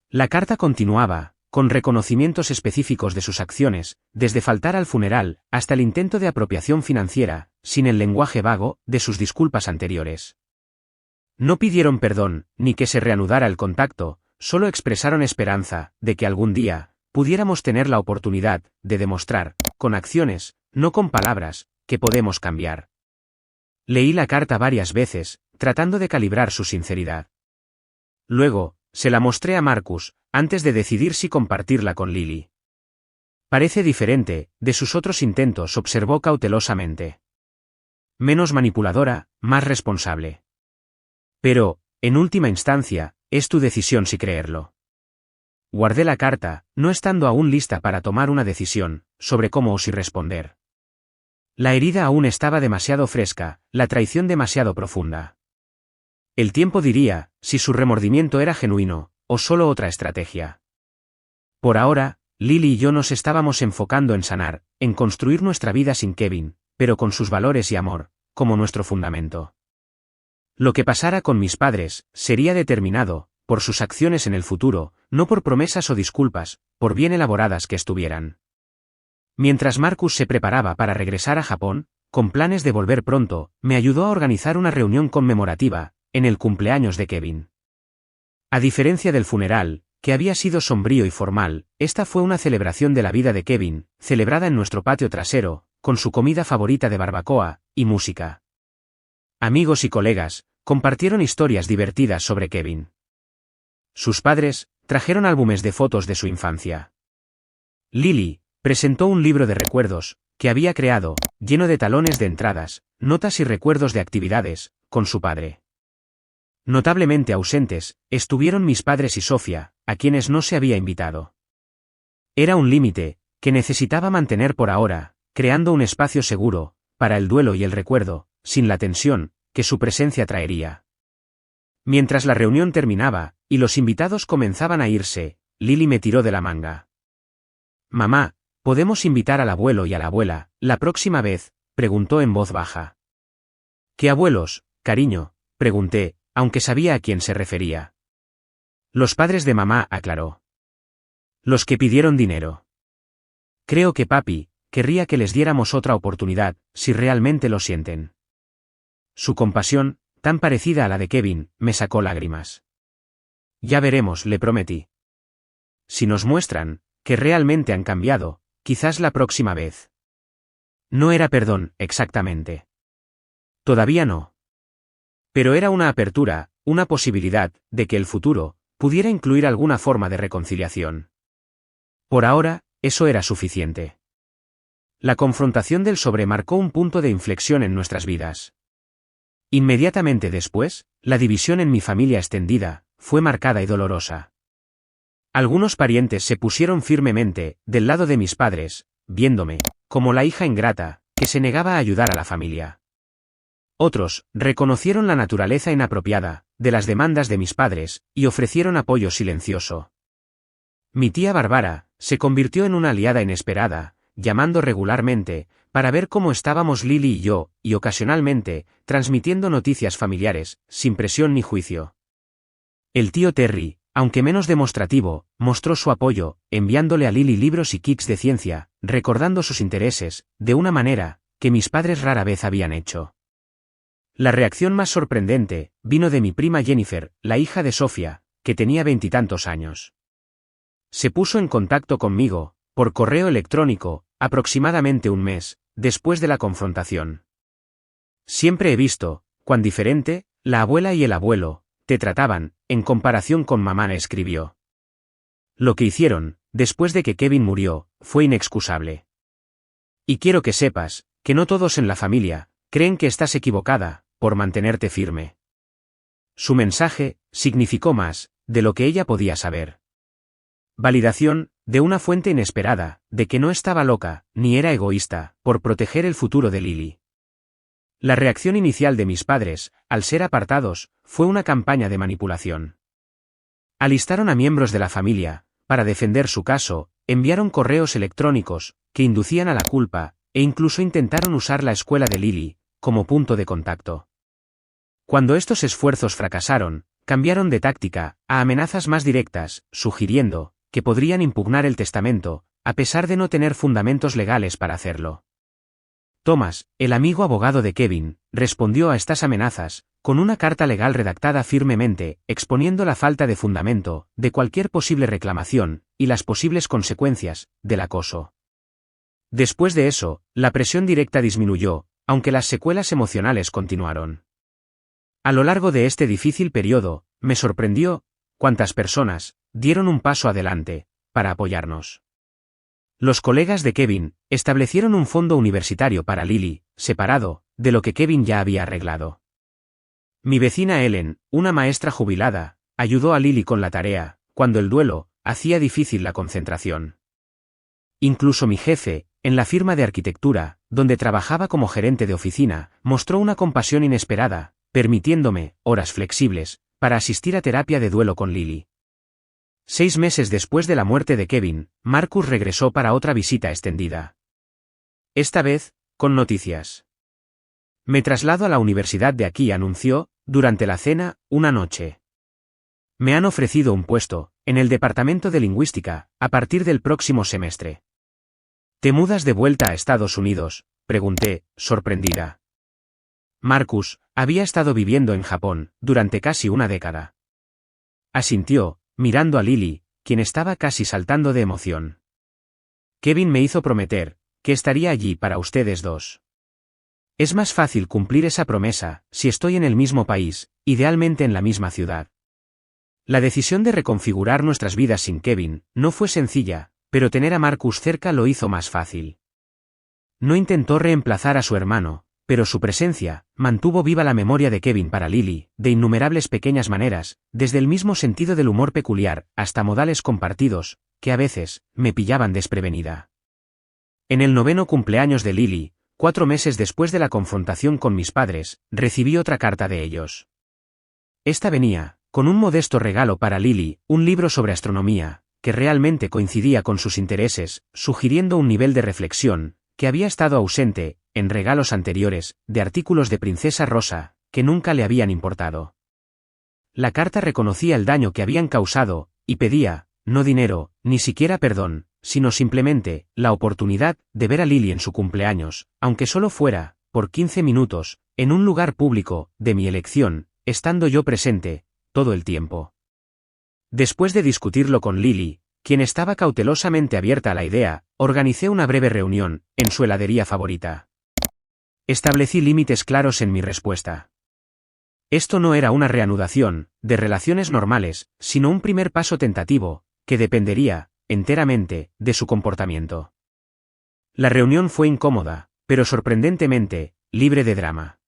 La carta continuaba, con reconocimientos específicos de sus acciones, desde faltar al funeral, hasta el intento de apropiación financiera, sin el lenguaje vago de sus disculpas anteriores. No pidieron perdón, ni que se reanudara el contacto, solo expresaron esperanza de que algún día pudiéramos tener la oportunidad de demostrar, con acciones, no con palabras, que podemos cambiar. Leí la carta varias veces, tratando de calibrar su sinceridad. Luego, se la mostré a Marcus, antes de decidir si compartirla con Lily. «Parece diferente de sus otros intentos», observó cautelosamente. «Menos manipuladora, más responsable. Pero, en última instancia, es tu decisión si creerlo». Guardé la carta, no estando aún lista para tomar una decisión sobre cómo o si responder. La herida aún estaba demasiado fresca, la traición demasiado profunda. El tiempo diría si su remordimiento era genuino, o solo otra estrategia. Por ahora, Lily y yo nos estábamos enfocando en sanar, en construir nuestra vida sin Kevin, pero con sus valores y amor, como nuestro fundamento. Lo que pasara con mis padres, sería determinado por sus acciones en el futuro, no por promesas o disculpas, por bien elaboradas que estuvieran. Mientras Marcus se preparaba para regresar a Japón, con planes de volver pronto, me ayudó a organizar una reunión conmemorativa, en el cumpleaños de Kevin. A diferencia del funeral, que había sido sombrío y formal, esta fue una celebración de la vida de Kevin, celebrada en nuestro patio trasero, con su comida favorita de barbacoa, y música. Amigos y colegas, compartieron historias divertidas sobre Kevin. Sus padres, trajeron álbumes de fotos de su infancia. Lily, presentó un libro de recuerdos, que había creado, lleno de talones de entradas, notas y recuerdos de actividades, con su padre. Notablemente ausentes, estuvieron mis padres y Sofía, a quienes no se había invitado. Era un límite, que necesitaba mantener por ahora, creando un espacio seguro, para el duelo y el recuerdo, sin la tensión, que su presencia traería. Mientras la reunión terminaba, y los invitados comenzaban a irse, Lily me tiró de la manga. «Mamá, ¿podemos invitar al abuelo y a la abuela, la próxima vez?», preguntó en voz baja. «¿Qué abuelos, cariño?», pregunté, aunque sabía a quién se refería. «Los padres de mamá», aclaró. «Los que pidieron dinero. Creo que papi querría que les diéramos otra oportunidad, si realmente lo sienten». Su compasión, tan parecida a la de Kevin, me sacó lágrimas. «Ya veremos», le prometí. «Si nos muestran que realmente han cambiado, quizás la próxima vez». No era perdón, exactamente. Todavía no. Pero era una apertura, una posibilidad, de que el futuro pudiera incluir alguna forma de reconciliación. Por ahora, eso era suficiente. La confrontación del sobre marcó un punto de inflexión en nuestras vidas. Inmediatamente después, la división en mi familia extendida fue marcada y dolorosa. Algunos parientes se pusieron firmemente del lado de mis padres, viéndome como la hija ingrata que se negaba a ayudar a la familia. Otros reconocieron la naturaleza inapropiada de las demandas de mis padres y ofrecieron apoyo silencioso. Mi tía Bárbara se convirtió en una aliada inesperada, llamando regularmente para ver cómo estábamos Lily y yo, y ocasionalmente transmitiendo noticias familiares, sin presión ni juicio. El tío Terry, aunque menos demostrativo, mostró su apoyo, enviándole a Lily libros y kits de ciencia, recordando sus intereses, de una manera que mis padres rara vez habían hecho. La reacción más sorprendente vino de mi prima Jennifer, la hija de Sofía, que tenía 20 y tantos años. Se puso en contacto conmigo, por correo electrónico, aproximadamente un mes después de la confrontación. «Siempre he visto cuán diferente la abuela y el abuelo te trataban, en comparación con mamá», escribió. «Lo que hicieron, después de que Kevin murió, fue inexcusable. Y quiero que sepas que no todos en la familia creen que estás equivocada por mantenerte firme». Su mensaje significó más de lo que ella podía saber. Validación de una fuente inesperada, de que no estaba loca, ni era egoísta, por proteger el futuro de Lily. La reacción inicial de mis padres, al ser apartados, fue una campaña de manipulación. Alistaron a miembros de la familia para defender su caso, enviaron correos electrónicos que inducían a la culpa, e incluso intentaron usar la escuela de Lily como punto de contacto. Cuando estos esfuerzos fracasaron, cambiaron de táctica a amenazas más directas, sugiriendo que podrían impugnar el testamento, a pesar de no tener fundamentos legales para hacerlo. Thomas, el amigo abogado de Kevin, respondió a estas amenazas con una carta legal redactada firmemente, exponiendo la falta de fundamento de cualquier posible reclamación y las posibles consecuencias del acoso. Después de eso, la presión directa disminuyó, aunque las secuelas emocionales continuaron. A lo largo de este difícil periodo, me sorprendió cuántas personas dieron un paso adelante para apoyarnos. Los colegas de Kevin establecieron un fondo universitario para Lily, separado de lo que Kevin ya había arreglado. Mi vecina Ellen, una maestra jubilada, ayudó a Lily con la tarea, cuando el duelo hacía difícil la concentración. Incluso mi jefe, en la firma de arquitectura, donde trabajaba como gerente de oficina, mostró una compasión inesperada, permitiéndome horas flexibles para asistir a terapia de duelo con Lily. 6 meses después de la muerte de Kevin, Marcus regresó para otra visita extendida. Esta vez, con noticias. «Me traslado a la universidad de aquí», anunció, durante la cena, una noche. «Me han ofrecido un puesto en el departamento de lingüística a partir del próximo semestre». «¿Te mudas de vuelta a Estados Unidos?», pregunté, sorprendida. Marcus había estado viviendo en Japón durante casi una década. Asintió, mirando a Lily, quien estaba casi saltando de emoción. Kevin me hizo prometer que estaría allí para ustedes dos. Es más fácil cumplir esa promesa si estoy en el mismo país, idealmente en la misma ciudad. La decisión de reconfigurar nuestras vidas sin Kevin no fue sencilla, pero tener a Marcus cerca lo hizo más fácil. No intentó reemplazar a su hermano, pero su presencia mantuvo viva la memoria de Kevin para Lily, de innumerables pequeñas maneras, desde el mismo sentido del humor peculiar hasta modales compartidos, que a veces me pillaban desprevenida. En el 9º cumpleaños de Lily, 4 meses después de la confrontación con mis padres, recibí otra carta de ellos. Esta venía con un modesto regalo para Lily, un libro sobre astronomía, que realmente coincidía con sus intereses, sugiriendo un nivel de reflexión que había estado ausente, en regalos anteriores, de artículos de Princesa Rosa, que nunca le habían importado. La carta reconocía el daño que habían causado, y pedía, no dinero, ni siquiera perdón, sino simplemente, la oportunidad de ver a Lily en su cumpleaños, aunque solo fuera, por 15 minutos, en un lugar público, de mi elección, estando yo presente, todo el tiempo. Después de discutirlo con Lily, quien estaba cautelosamente abierta a la idea, organicé una breve reunión, en su heladería favorita. Establecí límites claros en mi respuesta. Esto no era una reanudación de relaciones normales, sino un primer paso tentativo, que dependería, enteramente, de su comportamiento. La reunión fue incómoda, pero sorprendentemente, libre de drama.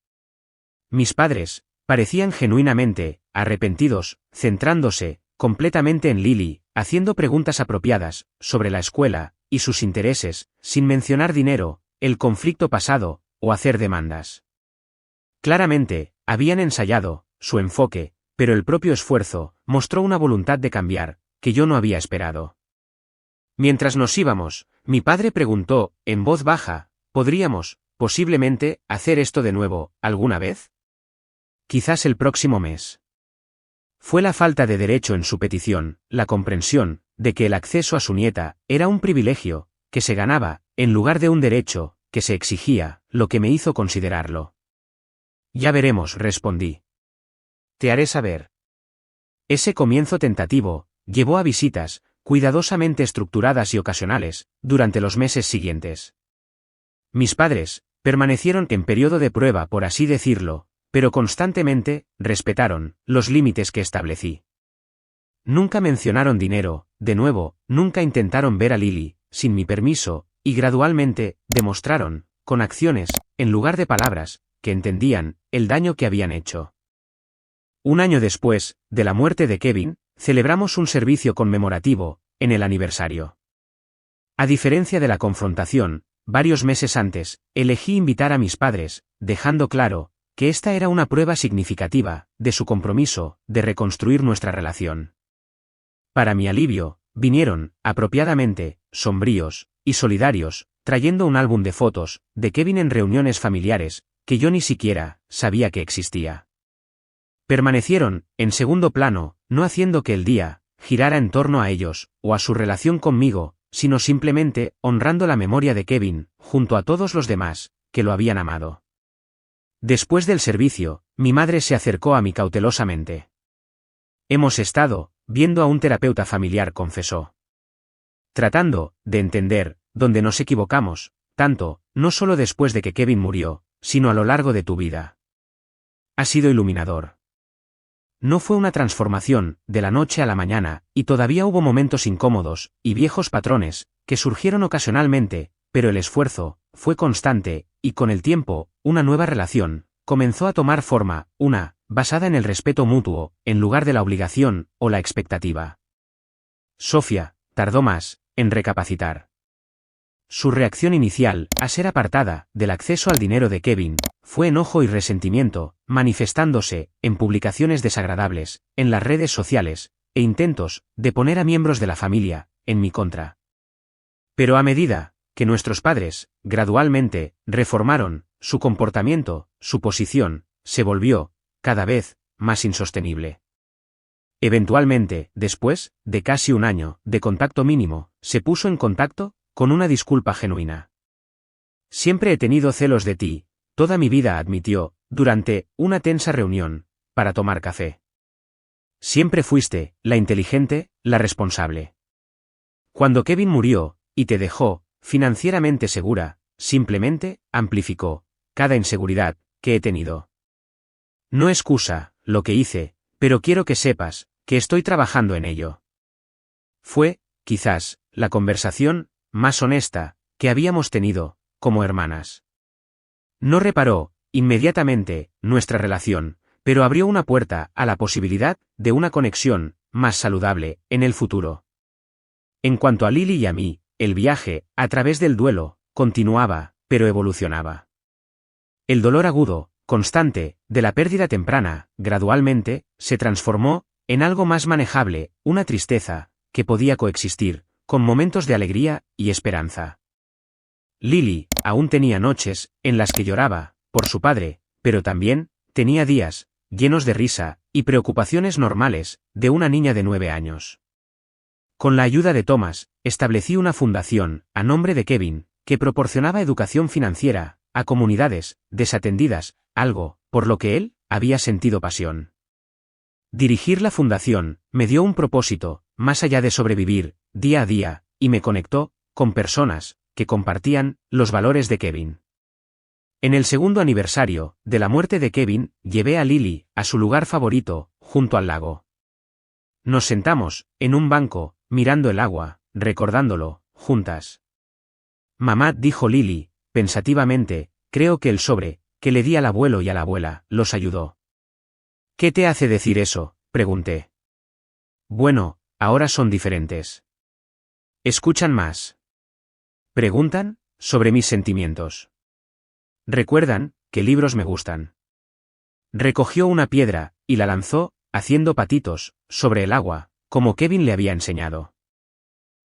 Mis padres parecían genuinamente arrepentidos, centrándose completamente en Lily, haciendo preguntas apropiadas sobre la escuela y sus intereses, sin mencionar dinero, el conflicto pasado, o hacer demandas. Claramente, habían ensayado su enfoque, pero el propio esfuerzo mostró una voluntad de cambiar, que yo no había esperado. Mientras nos íbamos, mi padre preguntó, en voz baja, ¿podríamos, posiblemente, hacer esto de nuevo, alguna vez? Quizás el próximo mes. Fue la falta de derecho en su petición, la comprensión de que el acceso a su nieta era un privilegio que se ganaba, en lugar de un derecho que se exigía, lo que me hizo considerarlo. Ya veremos, respondí. Te haré saber. Ese comienzo tentativo llevó a visitas cuidadosamente estructuradas y ocasionales durante los meses siguientes. Mis padres permanecieron en periodo de prueba, por así decirlo, pero constantemente respetaron los límites que establecí. Nunca mencionaron dinero, de nuevo, nunca intentaron ver a Lily sin mi permiso, y gradualmente demostraron, con acciones, en lugar de palabras, que entendían el daño que habían hecho. Un año después de la muerte de Kevin, celebramos un servicio conmemorativo en el aniversario. A diferencia de la confrontación, varios meses antes, elegí invitar a mis padres, dejando claro que esta era una prueba significativa de su compromiso de reconstruir nuestra relación. Para mi alivio, vinieron, apropiadamente, sombríos y solidarios, trayendo un álbum de fotos de Kevin en reuniones familiares que yo ni siquiera sabía que existía. Permanecieron en segundo plano, no haciendo que el día girara en torno a ellos o a su relación conmigo, sino simplemente honrando la memoria de Kevin junto a todos los demás que lo habían amado. Después del servicio, mi madre se acercó a mí cautelosamente. Hemos estado viendo a un terapeuta familiar, confesó. Tratando de entender dónde nos equivocamos, tanto, no solo después de que Kevin murió, sino a lo largo de tu vida. Ha sido iluminador. No fue una transformación de la noche a la mañana, y todavía hubo momentos incómodos y viejos patrones que surgieron ocasionalmente, pero el esfuerzo fue constante, y con el tiempo, una nueva relación comenzó a tomar forma, una basada en el respeto mutuo, en lugar de la obligación o la expectativa. Sofía tardó más en recapacitar. Su reacción inicial, a ser apartada del acceso al dinero de Kevin, fue enojo y resentimiento, manifestándose en publicaciones desagradables en las redes sociales e intentos de poner a miembros de la familia en mi contra. Pero a medida que nuestros padres, gradualmente, reformaron su comportamiento, su posición se volvió cada vez más insostenible. Eventualmente, después de casi un año de contacto mínimo, se puso en contacto con una disculpa genuina. Siempre he tenido celos de ti, toda mi vida, admitió, durante una tensa reunión para tomar café. Siempre fuiste, la inteligente, la responsable. Cuando Kevin murió, y te dejó, financieramente segura, simplemente, amplificó, cada inseguridad, que he tenido. No excusa, lo que hice, pero quiero que sepas, que estoy trabajando en ello. Fue, quizás, la conversación, más honesta, que habíamos tenido, como hermanas. No reparó, inmediatamente, nuestra relación, pero abrió una puerta a la posibilidad de una conexión, más saludable, en el futuro. En cuanto a Lily y a mí, el viaje, a través del duelo, continuaba, pero evolucionaba. El dolor agudo, constante, de la pérdida temprana, gradualmente, se transformó en algo más manejable, una tristeza, que podía coexistir, con momentos de alegría y esperanza. Lily, aún tenía noches, en las que lloraba, por su padre, pero también, tenía días, llenos de risa, y preocupaciones normales, de una niña de 9 años. Con la ayuda de Thomas, establecí una fundación, a nombre de Kevin, que proporcionaba educación financiera, a comunidades, desatendidas, algo, por lo que él, había sentido pasión. Dirigir la fundación, me dio un propósito, más allá de sobrevivir, día a día, y me conectó, con personas, que compartían, los valores de Kevin. En el segundo aniversario, de la muerte de Kevin, llevé a Lily, a su lugar favorito, junto al lago. Nos sentamos, en un banco, mirando el agua, recordándolo, juntas. Mamá, dijo Lily, pensativamente, creo que el sobre, que le di al abuelo y a la abuela, los ayudó. ¿Qué te hace decir eso?, pregunté. Bueno, ahora son diferentes. ¿Escuchan más? Preguntan, sobre mis sentimientos. Recuerdan, qué libros me gustan. Recogió una piedra, y la lanzó, haciendo patitos, sobre el agua, como Kevin le había enseñado.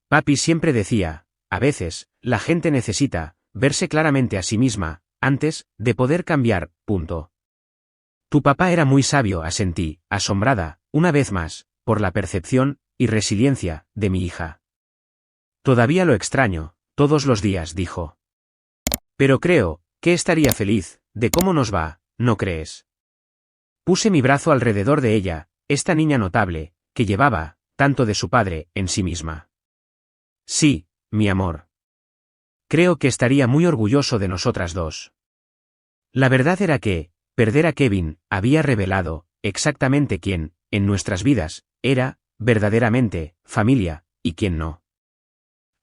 Papi siempre decía, a veces, la gente necesita, verse claramente a sí misma, antes, de poder cambiar, punto. Tu papá era muy sabio, asentí, asombrada, una vez más, por la percepción, y resiliencia, de mi hija. Todavía lo extraño, todos los días, dijo. Pero creo, que estaría feliz, de cómo nos va, ¿no crees? Puse mi brazo alrededor de ella, esta niña notable, que llevaba, tanto de su padre, en sí misma. Sí, mi amor. Creo que estaría muy orgulloso de nosotras dos. La verdad era que, perder a Kevin, había revelado, exactamente quién, en nuestras vidas, era, verdaderamente, familia, y quién no.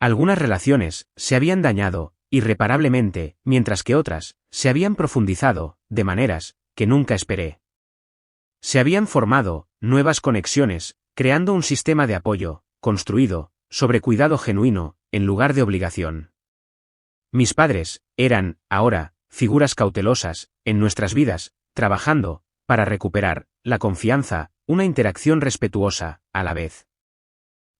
Algunas relaciones, se habían dañado, irreparablemente, mientras que otras, se habían profundizado, de maneras, que nunca esperé. Se habían formado, nuevas conexiones, creando un sistema de apoyo, construido, sobre cuidado genuino, en lugar de obligación. Mis padres, eran, ahora, figuras cautelosas, en nuestras vidas, trabajando, para recuperar, la confianza, una interacción respetuosa, a la vez.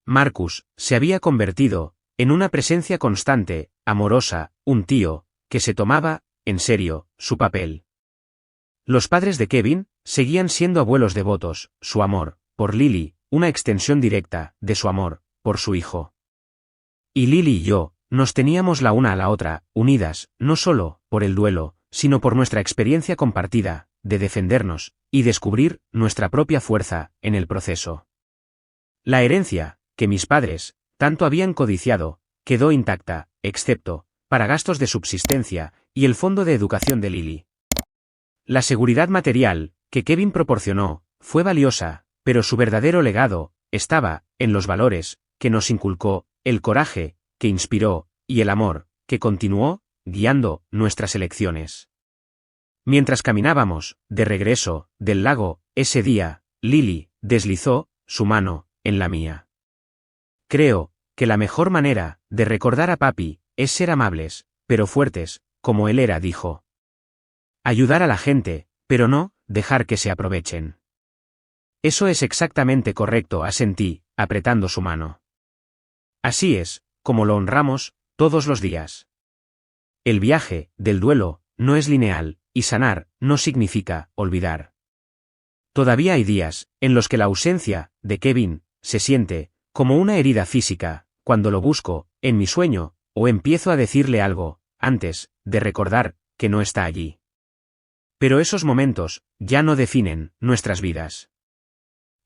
Marcus, se había convertido, en una presencia constante, amorosa, un tío, que se tomaba, en serio, su papel. Los padres de Kevin, seguían siendo abuelos devotos, su amor, por Lily, una extensión directa, de su amor, por su hijo. Y Lily y yo, nos teníamos la una a la otra, unidas, no solo, por el duelo, sino por nuestra experiencia compartida, de defendernos, y descubrir, nuestra propia fuerza, en el proceso. La herencia, que mis padres, tanto habían codiciado, quedó intacta, excepto, para gastos de subsistencia, y el fondo de educación de Lily. La seguridad material, que Kevin proporcionó, fue valiosa, pero su verdadero legado, estaba, en los valores, que nos inculcó, el coraje, que inspiró, y el amor, que continuó, guiando, nuestras elecciones. Mientras caminábamos, de regreso, del lago, ese día, Lily, deslizó, su mano, en la mía. Creo, que la mejor manera, de recordar a papi, es ser amables, pero fuertes, como él era, dijo. Ayudar a la gente, pero no, dejar que se aprovechen. Eso es exactamente correcto, asentí, apretando su mano. Así es, como lo honramos, todos los días. El viaje, del duelo, no es lineal, y sanar, no significa, olvidar. Todavía hay días, en los que la ausencia, de Kevin, se siente, como una herida física, cuando lo busco, en mi sueño, o empiezo a decirle algo, antes, de recordar, que no está allí. Pero esos momentos, ya no definen, nuestras vidas.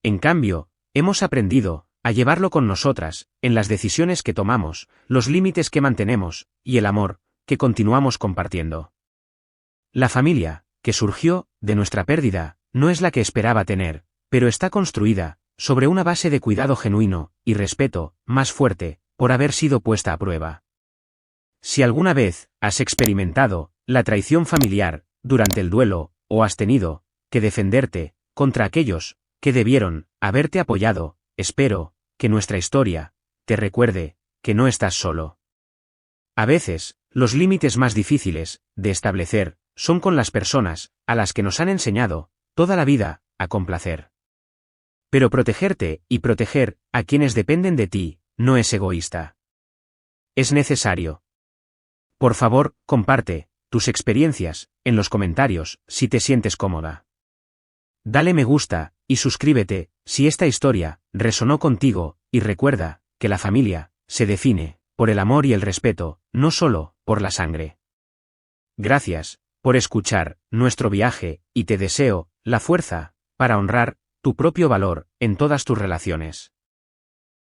En cambio, hemos aprendido a llevarlo con nosotras, en las decisiones que tomamos, los límites que mantenemos, y el amor que continuamos compartiendo. La familia, que surgió de nuestra pérdida, no es la que esperaba tener, pero está construida sobre una base de cuidado genuino y respeto más fuerte por haber sido puesta a prueba. Si alguna vez has experimentado la traición familiar durante el duelo, o has tenido que defenderte contra aquellos que debieron haberte apoyado, espero que nuestra historia te recuerde que no estás solo. A veces, los límites más difíciles de establecer son con las personas a las que nos han enseñado toda la vida a complacer. Pero protegerte y proteger a quienes dependen de ti no es egoísta. Es necesario. Por favor, comparte tus experiencias en los comentarios si te sientes cómoda. Dale me gusta y suscríbete si esta historia resonó contigo, y recuerda que la familia se define por el amor y el respeto, no solo por la sangre. Gracias por escuchar nuestro viaje y te deseo la fuerza para honrar tu propio valor en todas tus relaciones.